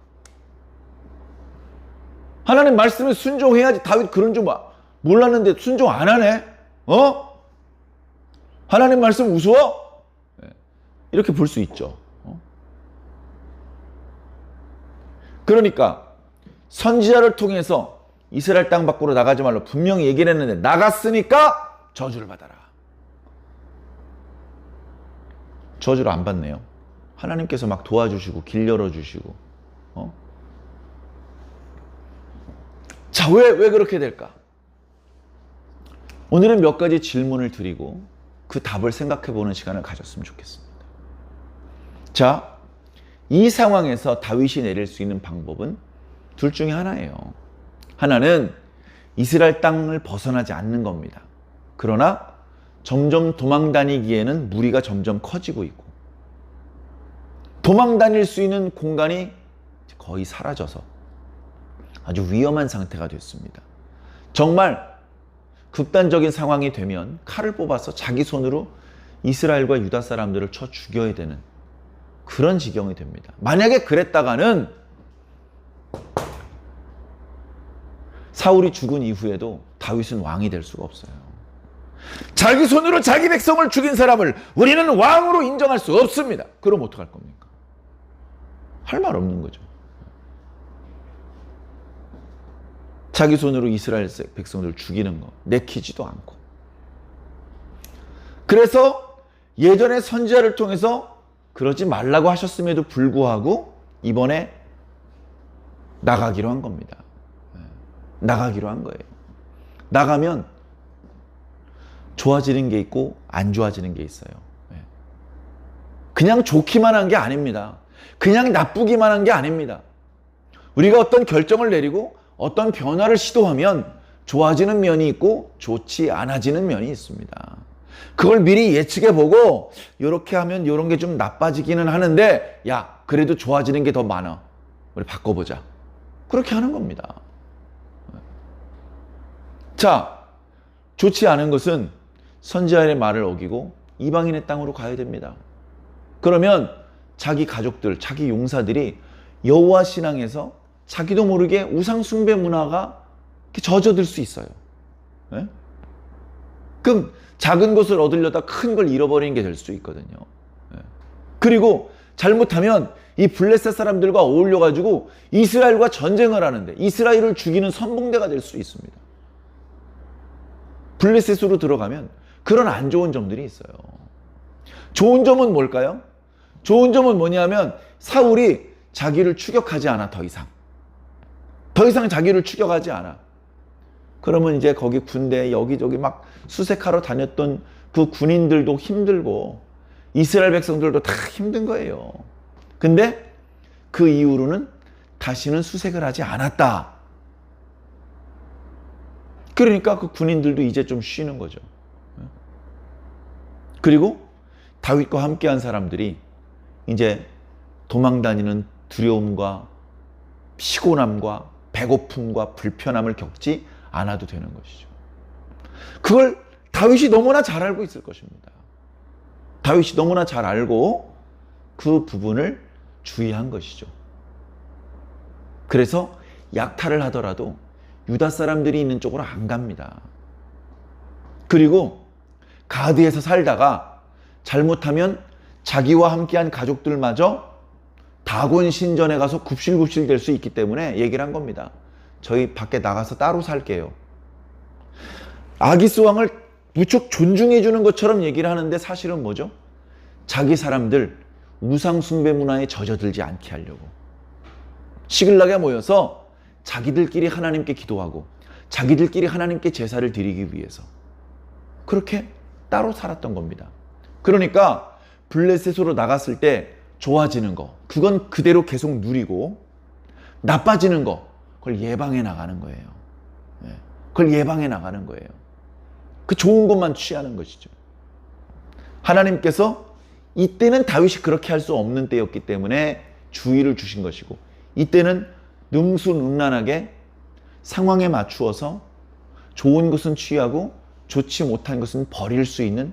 하나님 말씀에 순종해야지. 다윗 그런 줄 몰랐는데 순종 안 하네? 하나님 말씀 우스워? 이렇게 볼 수 있죠. 그러니까 선지자를 통해서 이스라엘 땅 밖으로 나가지 말로 분명히 얘기를 했는데 나갔으니까 저주를 받아라. 저주를 안 받네요. 하나님께서 막 도와주시고 길 열어주시고. 자, 왜 그렇게 될까? 오늘은 몇 가지 질문을 드리고 그 답을 생각해보는 시간을 가졌으면 좋겠습니다. 자, 이 상황에서 다윗이 내릴 수 있는 방법은 둘 중에 하나예요. 하나는 이스라엘 땅을 벗어나지 않는 겁니다. 그러나 점점 도망다니기에는 무리가 점점 커지고 있고 도망다닐 수 있는 공간이 거의 사라져서 아주 위험한 상태가 됐습니다. 정말 극단적인 상황이 되면 칼을 뽑아서 자기 손으로 이스라엘과 유다 사람들을 쳐 죽여야 되는 그런 지경이 됩니다. 만약에 그랬다가는 사울이 죽은 이후에도 다윗은 왕이 될 수가 없어요. 자기 손으로 자기 백성을 죽인 사람을 우리는 왕으로 인정할 수 없습니다. 그럼 어떡할 겁니까? 할 말 없는 거죠. 자기 손으로 이스라엘 백성들을 죽이는 거 내키지도 않고. 그래서 예전에 선지자를 통해서 그러지 말라고 하셨음에도 불구하고 이번에 나가기로 한 겁니다. 나가기로 한 거예요. 나가면 좋아지는 게 있고 안 좋아지는 게 있어요. 그냥 좋기만 한 게 아닙니다. 그냥 나쁘기만 한 게 아닙니다. 우리가 어떤 결정을 내리고 어떤 변화를 시도하면 좋아지는 면이 있고 좋지 않아지는 면이 있습니다. 그걸 미리 예측해보고 이렇게 하면 이런 게 좀 나빠지기는 하는데 야 그래도 좋아지는 게 더 많아. 우리 바꿔보자. 그렇게 하는 겁니다. 자, 좋지 않은 것은 선지자의 말을 어기고 이방인의 땅으로 가야 됩니다. 그러면 자기 가족들, 자기 용사들이 여호와 신앙에서 자기도 모르게 우상 숭배 문화가 젖어들 수 있어요. 네? 그럼 작은 것을 얻으려다 큰 걸 잃어버리는 게 될 수 있거든요. 네. 그리고 잘못하면 이 블레셋 사람들과 어울려가지고 이스라엘과 전쟁을 하는데 이스라엘을 죽이는 선봉대가 될 수 있습니다. 블레셋으로 들어가면 그런 안 좋은 점들이 있어요. 좋은 점은 뭘까요? 좋은 점은 뭐냐면 사울이 자기를 추격하지 않아. 더 이상 자기를 추격하지 않아. 그러면 이제 거기 군대 여기저기 막 수색하러 다녔던 그 군인들도 힘들고 이스라엘 백성들도 다 힘든 거예요. 근데 그 이후로는 다시는 수색을 하지 않았다. 그러니까 그 군인들도 이제 좀 쉬는 거죠. 그리고 다윗과 함께한 사람들이 이제 도망다니는 두려움과 피곤함과 배고픔과 불편함을 겪지 않아도 되는 것이죠. 그걸 다윗이 너무나 잘 알고 있을 것입니다. 다윗이 너무나 잘 알고 그 부분을 주의한 것이죠. 그래서 약탈을 하더라도 유다 사람들이 있는 쪽으로 안 갑니다. 그리고 가드에서 살다가 잘못하면 자기와 함께한 가족들마저 다곤 신전에 가서 굽실굽실 될 수 있기 때문에 얘기를 한 겁니다. 저희 밖에 나가서 따로 살게요. 아기스 왕을 무척 존중해 주는 것처럼 얘기를 하는데 사실은 뭐죠? 자기 사람들 우상 숭배 문화에 젖어들지 않게 하려고 시글락에 모여서 자기들끼리 하나님께 기도하고 자기들끼리 하나님께 제사를 드리기 위해서 그렇게 따로 살았던 겁니다. 그러니까 블레셋으로 나갔을 때 좋아지는 거 그건 그대로 계속 누리고 나빠지는 거 그걸 예방해 나가는 거예요. 그걸 예방해 나가는 거예요. 그 좋은 것만 취하는 것이죠. 하나님께서 이때는 다윗이 그렇게 할 수 없는 때였기 때문에 주의를 주신 것이고 이때는 능수능란하게 상황에 맞추어서 좋은 것은 취하고 좋지 못한 것은 버릴 수 있는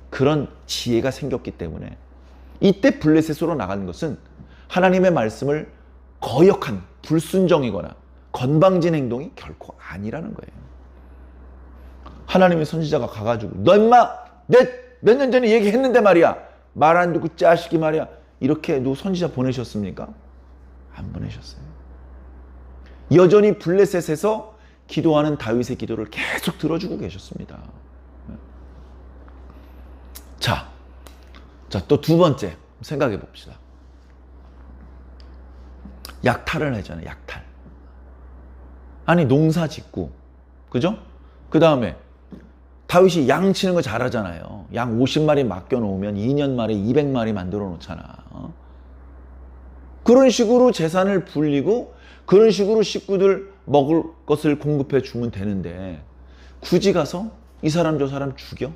그런 지혜가 생겼기 때문에 이때 블레셋으로 나가는 것은 하나님의 말씀을 거역한 불순종이거나 건방진 행동이 결코 아니라는 거예요. 하나님의 선지자가 가가지고 너 임마 몇 년 전에 얘기했는데 말이야 말 안 듣고 짜식이 말이야 이렇게 누구 선지자 보내셨습니까? 안 보내셨어요. 여전히 블레셋에서 기도하는 다윗의 기도를 계속 들어주고 계셨습니다. 자, 또 두 번째 생각해 봅시다. 약탈을 하잖아요. 약탈. 아니 농사 짓고 그죠? 그 다음에 다윗이 양 치는 거 잘하잖아요. 양 50마리 맡겨놓으면 2년 만에 200마리 만들어 놓잖아. 그런 식으로 재산을 불리고 그런 식으로 식구들 먹을 것을 공급해 주면 되는데 굳이 가서 이 사람 저 사람 죽여?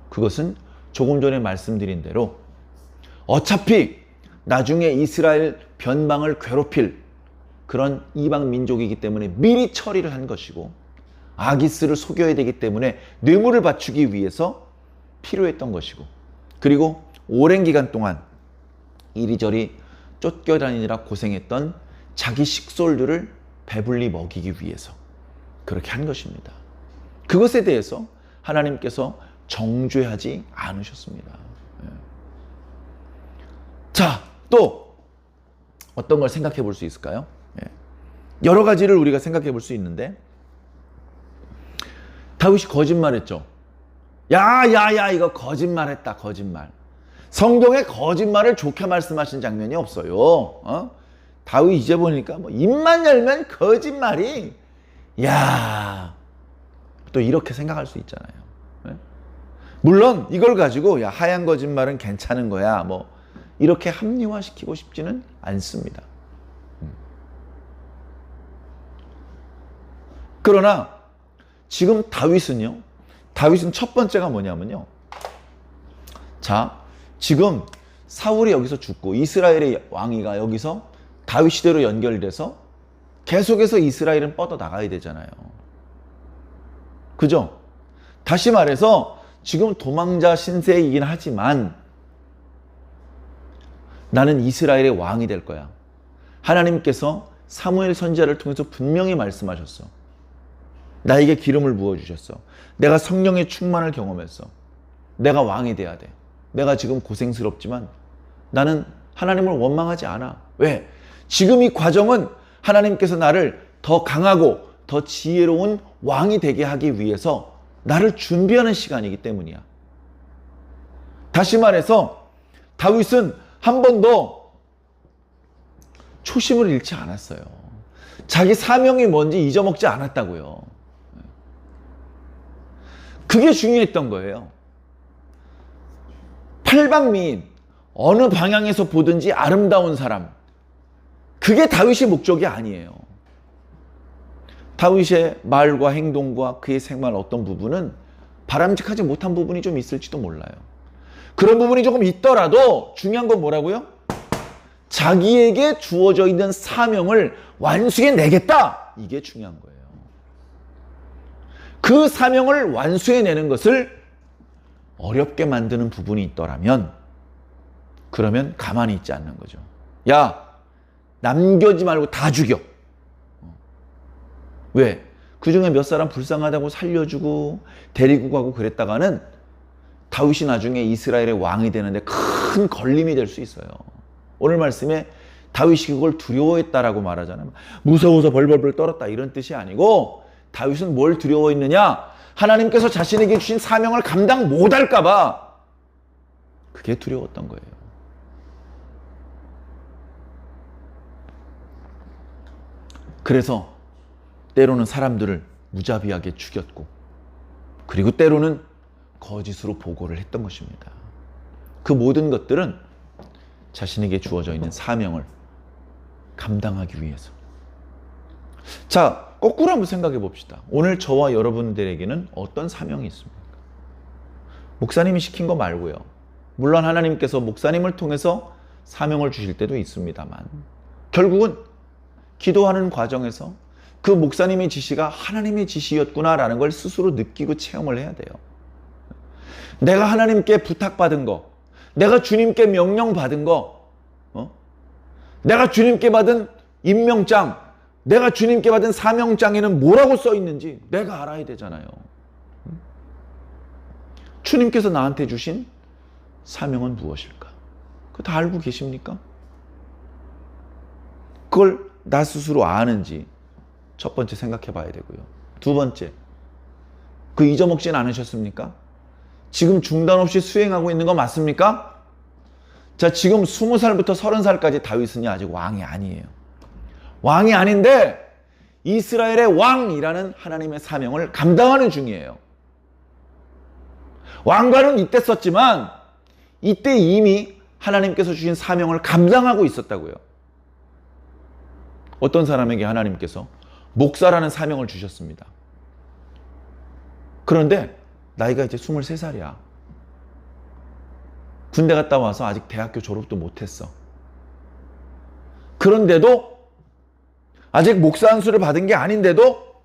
그것은 조금 전에 말씀드린 대로 어차피 나중에 이스라엘 변방을 괴롭힐 그런 이방 민족이기 때문에 미리 처리를 한 것이고 아기스를 속여야 되기 때문에 뇌물을 받추기 위해서 필요했던 것이고 그리고 오랜 기간 동안 이리저리 쫓겨다니느라 고생했던 자기 식솔들을 배불리 먹이기 위해서 그렇게 한 것입니다. 그것에 대해서 하나님께서 정죄하지 않으셨습니다. 자, 또 어떤 걸 생각해 볼 수 있을까요? 여러 가지를 우리가 생각해 볼 수 있는데, 다윗이 거짓말했죠. 야, 이거 거짓말했다, 거짓말. 성경에 거짓말을 좋게 말씀하신 장면이 없어요. 다윗 이제 보니까 뭐 입만 열면 거짓말이, 또 이렇게 생각할 수 있잖아요. 물론 이걸 가지고 하얀 거짓말은 괜찮은 거야, 뭐 이렇게 합리화시키고 싶지는 않습니다. 그러나 지금 다윗은 첫 번째가 뭐냐면요. 자, 지금 사울이 여기서 죽고 이스라엘의 왕위가 여기서 다윗 시대로 연결돼서 계속해서 이스라엘은 뻗어 나가야 되잖아요. 그죠? 다시 말해서 지금 도망자 신세이긴 하지만 나는 이스라엘의 왕이 될 거야. 하나님께서 사무엘 선지자를 통해서 분명히 말씀하셨어. 나에게 기름을 부어주셨어. 내가 성령의 충만을 경험했어. 내가 왕이 돼야 돼. 내가 지금 고생스럽지만 나는 하나님을 원망하지 않아. 왜? 지금 이 과정은 하나님께서 나를 더 강하고 더 지혜로운 왕이 되게 하기 위해서 나를 준비하는 시간이기 때문이야. 다시 말해서 다윗은 한 번도 초심을 잃지 않았어요. 자기 사명이 뭔지 잊어먹지 않았다고요. 그게 중요했던 거예요. 팔방미인, 어느 방향에서 보든지 아름다운 사람, 그게 다윗의 목적이 아니에요. 다윗의 말과 행동과 그의 생활 어떤 부분은 바람직하지 못한 부분이 좀 있을지도 몰라요. 그런 부분이 조금 있더라도 중요한 건 뭐라고요? 자기에게 주어져 있는 사명을 완수해내겠다, 이게 중요한 거예요. 그 사명을 완수해내는 것을 어렵게 만드는 부분이 있더라면 그러면 가만히 있지 않는 거죠. 야, 남겨지 말고 다 죽여. 왜? 그 중에 몇 사람 불쌍하다고 살려주고 데리고 가고 그랬다가는 다윗이 나중에 이스라엘의 왕이 되는데 큰 걸림이 될 수 있어요. 오늘 말씀에 다윗이 그걸 두려워했다라고 말하잖아요. 무서워서 벌벌벌 떨었다, 이런 뜻이 아니고, 다윗은 뭘 두려워했느냐? 하나님께서 자신에게 주신 사명을 감당 못할까 봐 그게 두려웠던 거예요. 그래서 때로는 사람들을 무자비하게 죽였고, 그리고 때로는 거짓으로 보고를 했던 것입니다. 그 모든 것들은 자신에게 주어져 있는 사명을 감당하기 위해서. 자, 거꾸로 한번 생각해 봅시다. 오늘 저와 여러분들에게는 어떤 사명이 있습니까? 목사님이 시킨 거 말고요. 물론 하나님께서 목사님을 통해서 사명을 주실 때도 있습니다만, 결국은 기도하는 과정에서 그 목사님의 지시가 하나님의 지시였구나라는 걸 스스로 느끼고 체험을 해야 돼요. 내가 하나님께 부탁받은 거, 내가 주님께 명령받은 거, 내가 주님께 받은 임명장, 내가 주님께 받은 사명장에는 뭐라고 써 있는지 내가 알아야 되잖아요. 주님께서 나한테 주신 사명은 무엇일까? 그거 다 알고 계십니까? 그걸 나 스스로 아는지 첫 번째 생각해 봐야 되고요. 두 번째, 그 잊어먹진 않으셨습니까? 지금 중단 없이 수행하고 있는 거 맞습니까? 자, 지금 20살부터 30살까지 다윗은 아직 왕이 아니에요. 왕이 아닌데 이스라엘의 왕이라는 하나님의 사명을 감당하는 중이에요. 왕관은 이때 썼지만 이때 이미 하나님께서 주신 사명을 감당하고 있었다고요. 어떤 사람에게 하나님께서 목사라는 사명을 주셨습니다. 그런데 나이가 이제 23살이야. 군대 갔다 와서 아직 대학교 졸업도 못했어. 그런데도 아직 목사 안수를 받은 게 아닌데도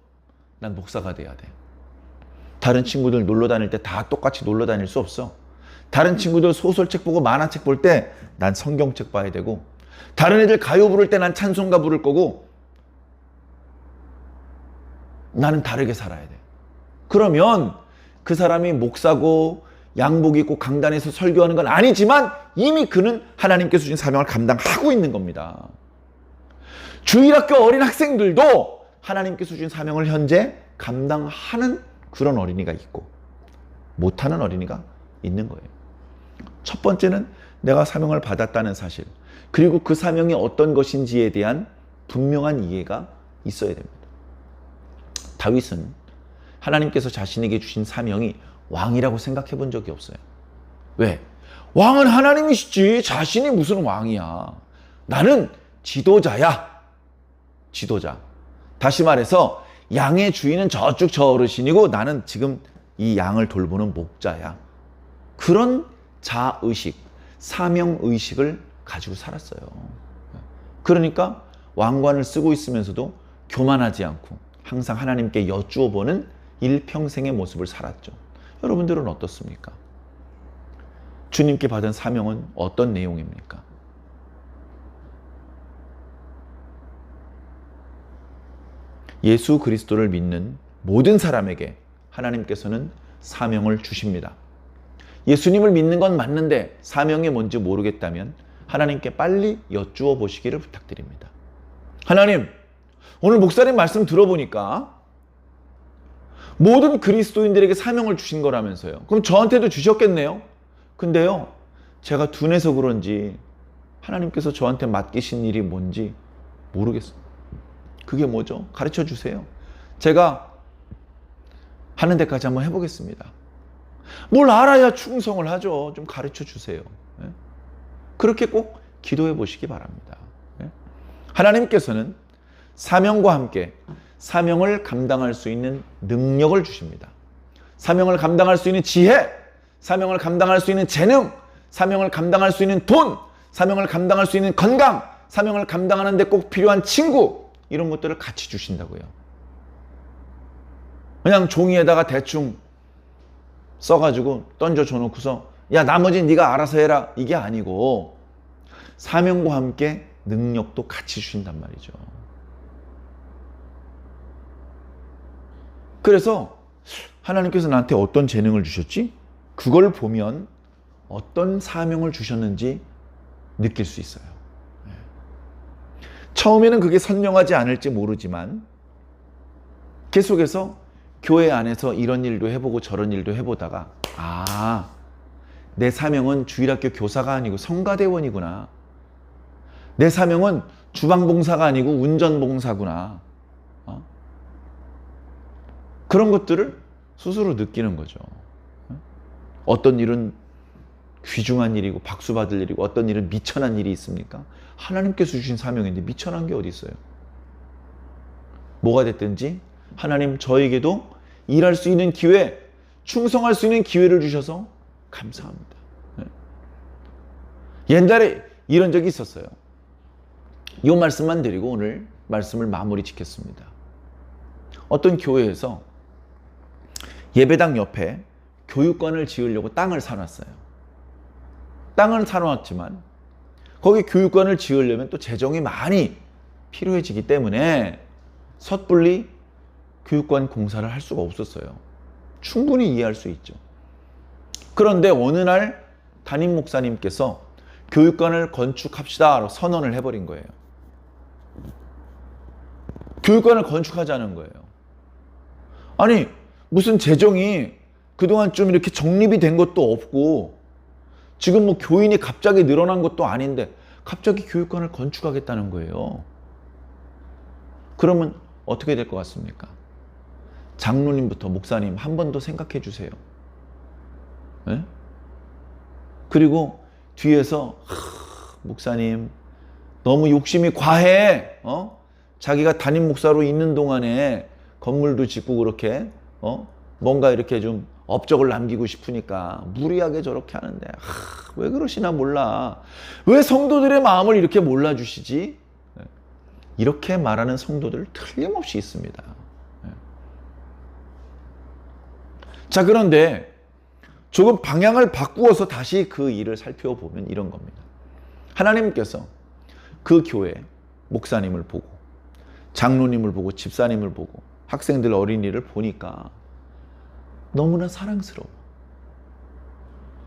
난 목사가 돼야 돼. 다른 친구들 놀러 다닐 때 다 똑같이 놀러 다닐 수 없어. 다른 친구들 소설책 보고 만화책 볼 때 난 성경책 봐야 되고, 다른 애들 가요 부를 때 난 찬송가 부를 거고, 나는 다르게 살아야 돼. 그러면 그 사람이 목사고 양복 입고 강단에서 설교하는 건 아니지만 이미 그는 하나님께서 주신 사명을 감당하고 있는 겁니다. 주일학교 어린 학생들도 하나님께서 주신 사명을 현재 감당하는 그런 어린이가 있고 못하는 어린이가 있는 거예요. 첫 번째는 내가 사명을 받았다는 사실, 그리고 그 사명이 어떤 것인지에 대한 분명한 이해가 있어야 됩니다. 다윗은 하나님께서 자신에게 주신 사명이 왕이라고 생각해 본 적이 없어요. 왜? 왕은 하나님이시지 자신이 무슨 왕이야. 나는 지도자야. 지도자. 다시 말해서 양의 주인은 저쪽 저 어르신이고 나는 지금 이 양을 돌보는 목자야. 그런 자의식, 사명의식을 가지고 살았어요. 그러니까 왕관을 쓰고 있으면서도 교만하지 않고 항상 하나님께 여쭈어 보는 일평생의 모습을 살았죠. 여러분들은 어떻습니까? 주님께 받은 사명은 어떤 내용입니까? 예수 그리스도를 믿는 모든 사람에게 하나님께서는 사명을 주십니다. 예수님을 믿는 건 맞는데 사명이 뭔지 모르겠다면 하나님께 빨리 여쭈어 보시기를 부탁드립니다. 하나님, 오늘 목사님 말씀 들어보니까 모든 그리스도인들에게 사명을 주신 거라면서요. 그럼 저한테도 주셨겠네요. 근데요, 제가 둔해서 그런지 하나님께서 저한테 맡기신 일이 뭔지 모르겠어요. 그게 뭐죠? 가르쳐 주세요. 제가 하는 데까지 한번 해보겠습니다. 뭘 알아야 충성을 하죠. 좀 가르쳐 주세요. 그렇게 꼭 기도해 보시기 바랍니다. 하나님께서는 사명과 함께 사명을 감당할 수 있는 능력을 주십니다. 사명을 감당할 수 있는 지혜, 사명을 감당할 수 있는 재능, 사명을 감당할 수 있는 돈, 사명을 감당할 수 있는 건강, 사명을 감당하는 데 꼭 필요한 친구, 이런 것들을 같이 주신다고요. 그냥 종이에다가 대충 써가지고 던져줘 놓고서 야, 나머지는 네가 알아서 해라, 이게 아니고 사명과 함께 능력도 같이 주신단 말이죠. 그래서 하나님께서 나한테 어떤 재능을 주셨지? 그걸 보면 어떤 사명을 주셨는지 느낄 수 있어요. 처음에는 그게 선명하지 않을지 모르지만 계속해서 교회 안에서 이런 일도 해보고 저런 일도 해보다가 내 사명은 주일학교 교사가 아니고 성가대원이구나. 내 사명은 주방봉사가 아니고 운전봉사구나. 그런 것들을 스스로 느끼는 거죠. 어떤 일은 귀중한 일이고 박수 받을 일이고 어떤 일은 미천한 일이 있습니까? 하나님께서 주신 사명인데 미천한 게 어디 있어요? 뭐가 됐든지 하나님 저에게도 일할 수 있는 기회, 충성할 수 있는 기회를 주셔서 감사합니다. 옛날에 이런 적이 있었어요. 이 말씀만 드리고 오늘 말씀을 마무리 짓겠습니다. 어떤 교회에서 예배당 옆에 교육관을 지으려고 땅을 사놨어요. 땅을 사놨지만 거기 교육관을 지으려면 또 재정이 많이 필요해지기 때문에 섣불리 교육관 공사를 할 수가 없었어요. 충분히 이해할 수 있죠. 그런데 어느 날 담임 목사님께서 교육관을 건축합시다 선언을 해버린 거예요. 교육관을 건축하자는 거예요. 아니 무슨 재정이 그동안 좀 이렇게 정립이 된 것도 없고 지금 뭐 교인이 갑자기 늘어난 것도 아닌데 갑자기 교육관을 건축하겠다는 거예요. 그러면 어떻게 될 것 같습니까? 장로님부터 목사님 한 번 더 생각해 주세요. 네? 그리고 뒤에서 목사님 너무 욕심이 과해. 자기가 담임 목사로 있는 동안에 건물도 짓고 그렇게 뭔가 이렇게 좀 업적을 남기고 싶으니까 무리하게 저렇게 하는데 왜 그러시나 몰라. 왜 성도들의 마음을 이렇게 몰라주시지? 이렇게 말하는 성도들 틀림없이 있습니다. 자, 그런데 조금 방향을 바꾸어서 다시 그 일을 살펴보면 이런 겁니다. 하나님께서 그 교회 목사님을 보고 장로님을 보고 집사님을 보고 학생들 어린이를 보니까 너무나 사랑스러워.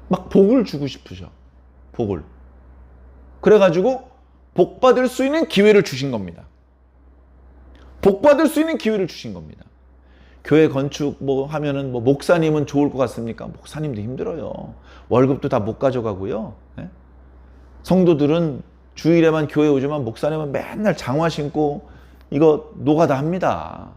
막 복을 주고 싶으셔. 복을. 그래가지고 복 받을 수 있는 기회를 주신 겁니다. 복 받을 수 있는 기회를 주신 겁니다. 교회 건축 뭐 하면은 뭐 목사님은 좋을 것 같습니까? 목사님도 힘들어요. 월급도 다 못 가져가고요. 네? 성도들은 주일에만 교회 오지만 목사님은 맨날 장화 신고 이거 노가다 합니다.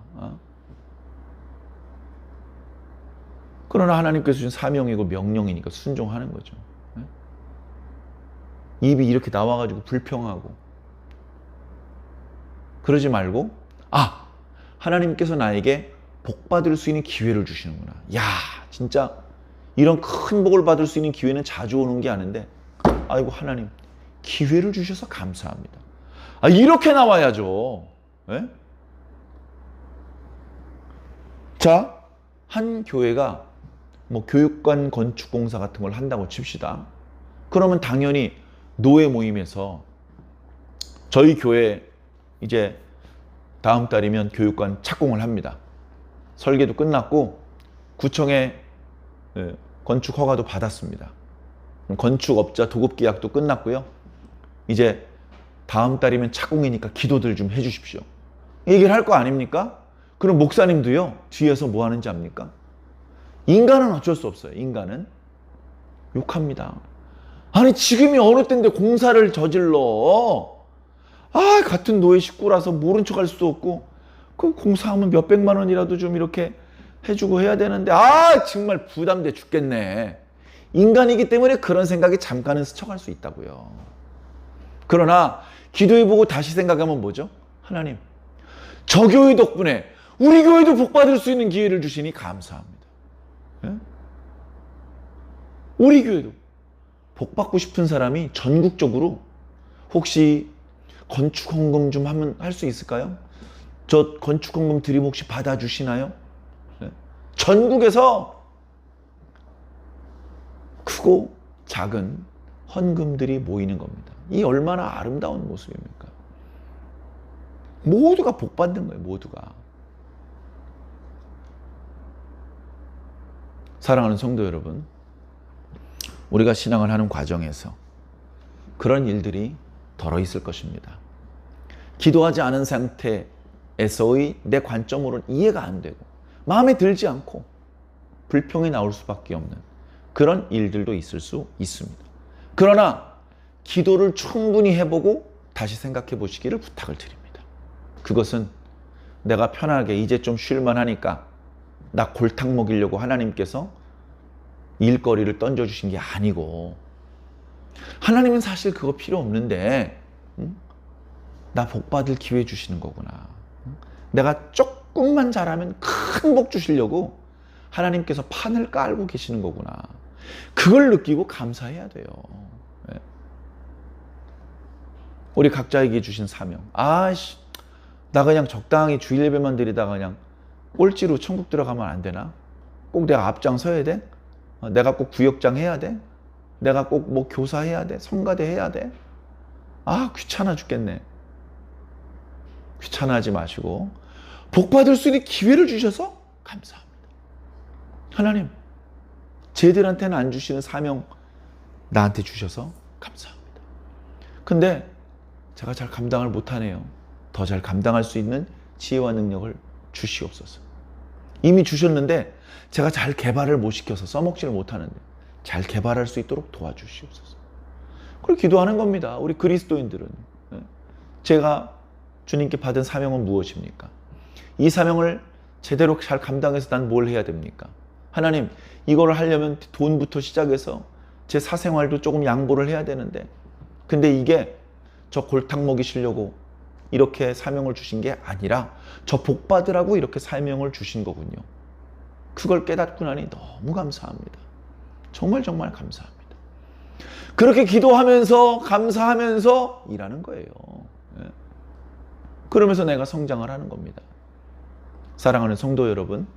그러나 하나님께서 주신 사명이고 명령이니까 순종하는 거죠. 네? 입이 이렇게 나와가지고 불평하고 그러지 말고 하나님께서 나에게 복 받을 수 있는 기회를 주시는구나. 야, 진짜 이런 큰 복을 받을 수 있는 기회는 자주 오는 게 아닌데 아이고 하나님 기회를 주셔서 감사합니다. 이렇게 나와야죠. 네? 자, 한 교회가 뭐 교육관 건축공사 같은 걸 한다고 칩시다. 그러면 당연히 노회 모임에서 저희 교회 이제 다음 달이면 교육관 착공을 합니다. 설계도 끝났고 구청에 건축 허가도 받았습니다. 건축업자 도급 계약도 끝났고요. 이제 다음 달이면 착공이니까 기도들 좀 해주십시오. 얘기를 할 거 아닙니까? 그럼 목사님도요. 뒤에서 뭐 하는지 압니까? 인간은 어쩔 수 없어요. 인간은 욕합니다. 아니 지금이 어느 때인데 공사를 저질러. 같은 노예 식구라서 모른 척 할 수도 없고 그 공사하면 몇백만 원이라도 좀 이렇게 해주고 해야 되는데 정말 부담돼 죽겠네. 인간이기 때문에 그런 생각이 잠깐은 스쳐갈 수 있다고요. 그러나 기도해보고 다시 생각하면 뭐죠? 하나님, 저 교회 덕분에 우리 교회도 복 받을 수 있는 기회를 주시니 감사합니다. 예? 우리 교회도 복 받고 싶은 사람이 전국적으로 혹시 건축 헌금 좀 하면 할 수 있을까요? 저 건축 헌금 드리면 혹시 받아주시나요? 네. 전국에서 크고 작은 헌금들이 모이는 겁니다. 이 얼마나 아름다운 모습입니까? 모두가 복 받는 거예요. 모두가. 사랑하는 성도 여러분, 우리가 신앙을 하는 과정에서 그런 일들이 덜어 있을 것입니다. 기도하지 않은 상태에서의 내 관점으로는 이해가 안 되고 마음에 들지 않고 불평이 나올 수밖에 없는 그런 일들도 있을 수 있습니다. 그러나 기도를 충분히 해보고 다시 생각해 보시기를 부탁을 드립니다. 그것은 내가 편하게 이제 좀 쉴만 하니까 나 골탕 먹이려고 하나님께서 일거리를 던져주신 게 아니고 하나님은 사실 그거 필요 없는데 나 복 받을 기회 주시는 거구나. 내가 조금만 잘하면 큰 복 주시려고 하나님께서 판을 깔고 계시는 거구나. 그걸 느끼고 감사해야 돼요. 우리 각자에게 주신 사명. 나 그냥 적당히 주일 예배만 드리다가 그냥 꼴찌로 천국 들어가면 안 되나? 꼭 내가 앞장서야 돼? 내가 꼭 구역장 해야 돼? 내가 꼭 뭐 교사 해야 돼? 성가대 해야 돼? 귀찮아 죽겠네. 귀찮아하지 마시고 복 받을 수 있는 기회를 주셔서 감사합니다. 하나님, 쟤들한테는 안 주시는 사명 나한테 주셔서 감사합니다. 근데 제가 잘 감당을 못하네요. 더 잘 감당할 수 있는 지혜와 능력을 주시옵소서. 이미 주셨는데 제가 잘 개발을 못 시켜서 써먹지를 못하는데 잘 개발할 수 있도록 도와주시옵소서. 그걸 기도하는 겁니다. 우리 그리스도인들은. 제가 주님께 받은 사명은 무엇입니까? 이 사명을 제대로 잘 감당해서 난 뭘 해야 됩니까? 하나님, 이거를 하려면 돈부터 시작해서 제 사생활도 조금 양보를 해야 되는데 근데 이게 저 골탕 먹이시려고 이렇게 사명을 주신 게 아니라 저 복 받으라고 이렇게 사명을 주신 거군요. 그걸 깨닫고 나니 너무 감사합니다. 정말 정말 감사합니다. 그렇게 기도하면서 감사하면서 일하는 거예요. 그러면서 내가 성장을 하는 겁니다. 사랑하는 성도 여러분,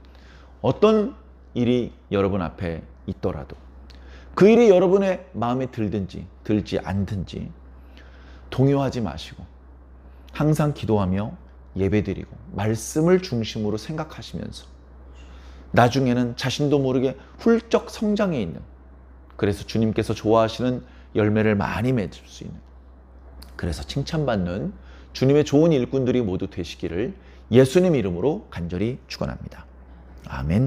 어떤 일이 여러분 앞에 있더라도 그 일이 여러분의 마음에 들든지 들지 않든지 동요하지 마시고 항상 기도하며 예배드리고 말씀을 중심으로 생각하시면서 나중에는 자신도 모르게 훌쩍 성장해 있는, 그래서 주님께서 좋아하시는 열매를 많이 맺을 수 있는, 그래서 칭찬받는 주님의 좋은 일꾼들이 모두 되시기를 예수님 이름으로 간절히 축원합니다. 아멘.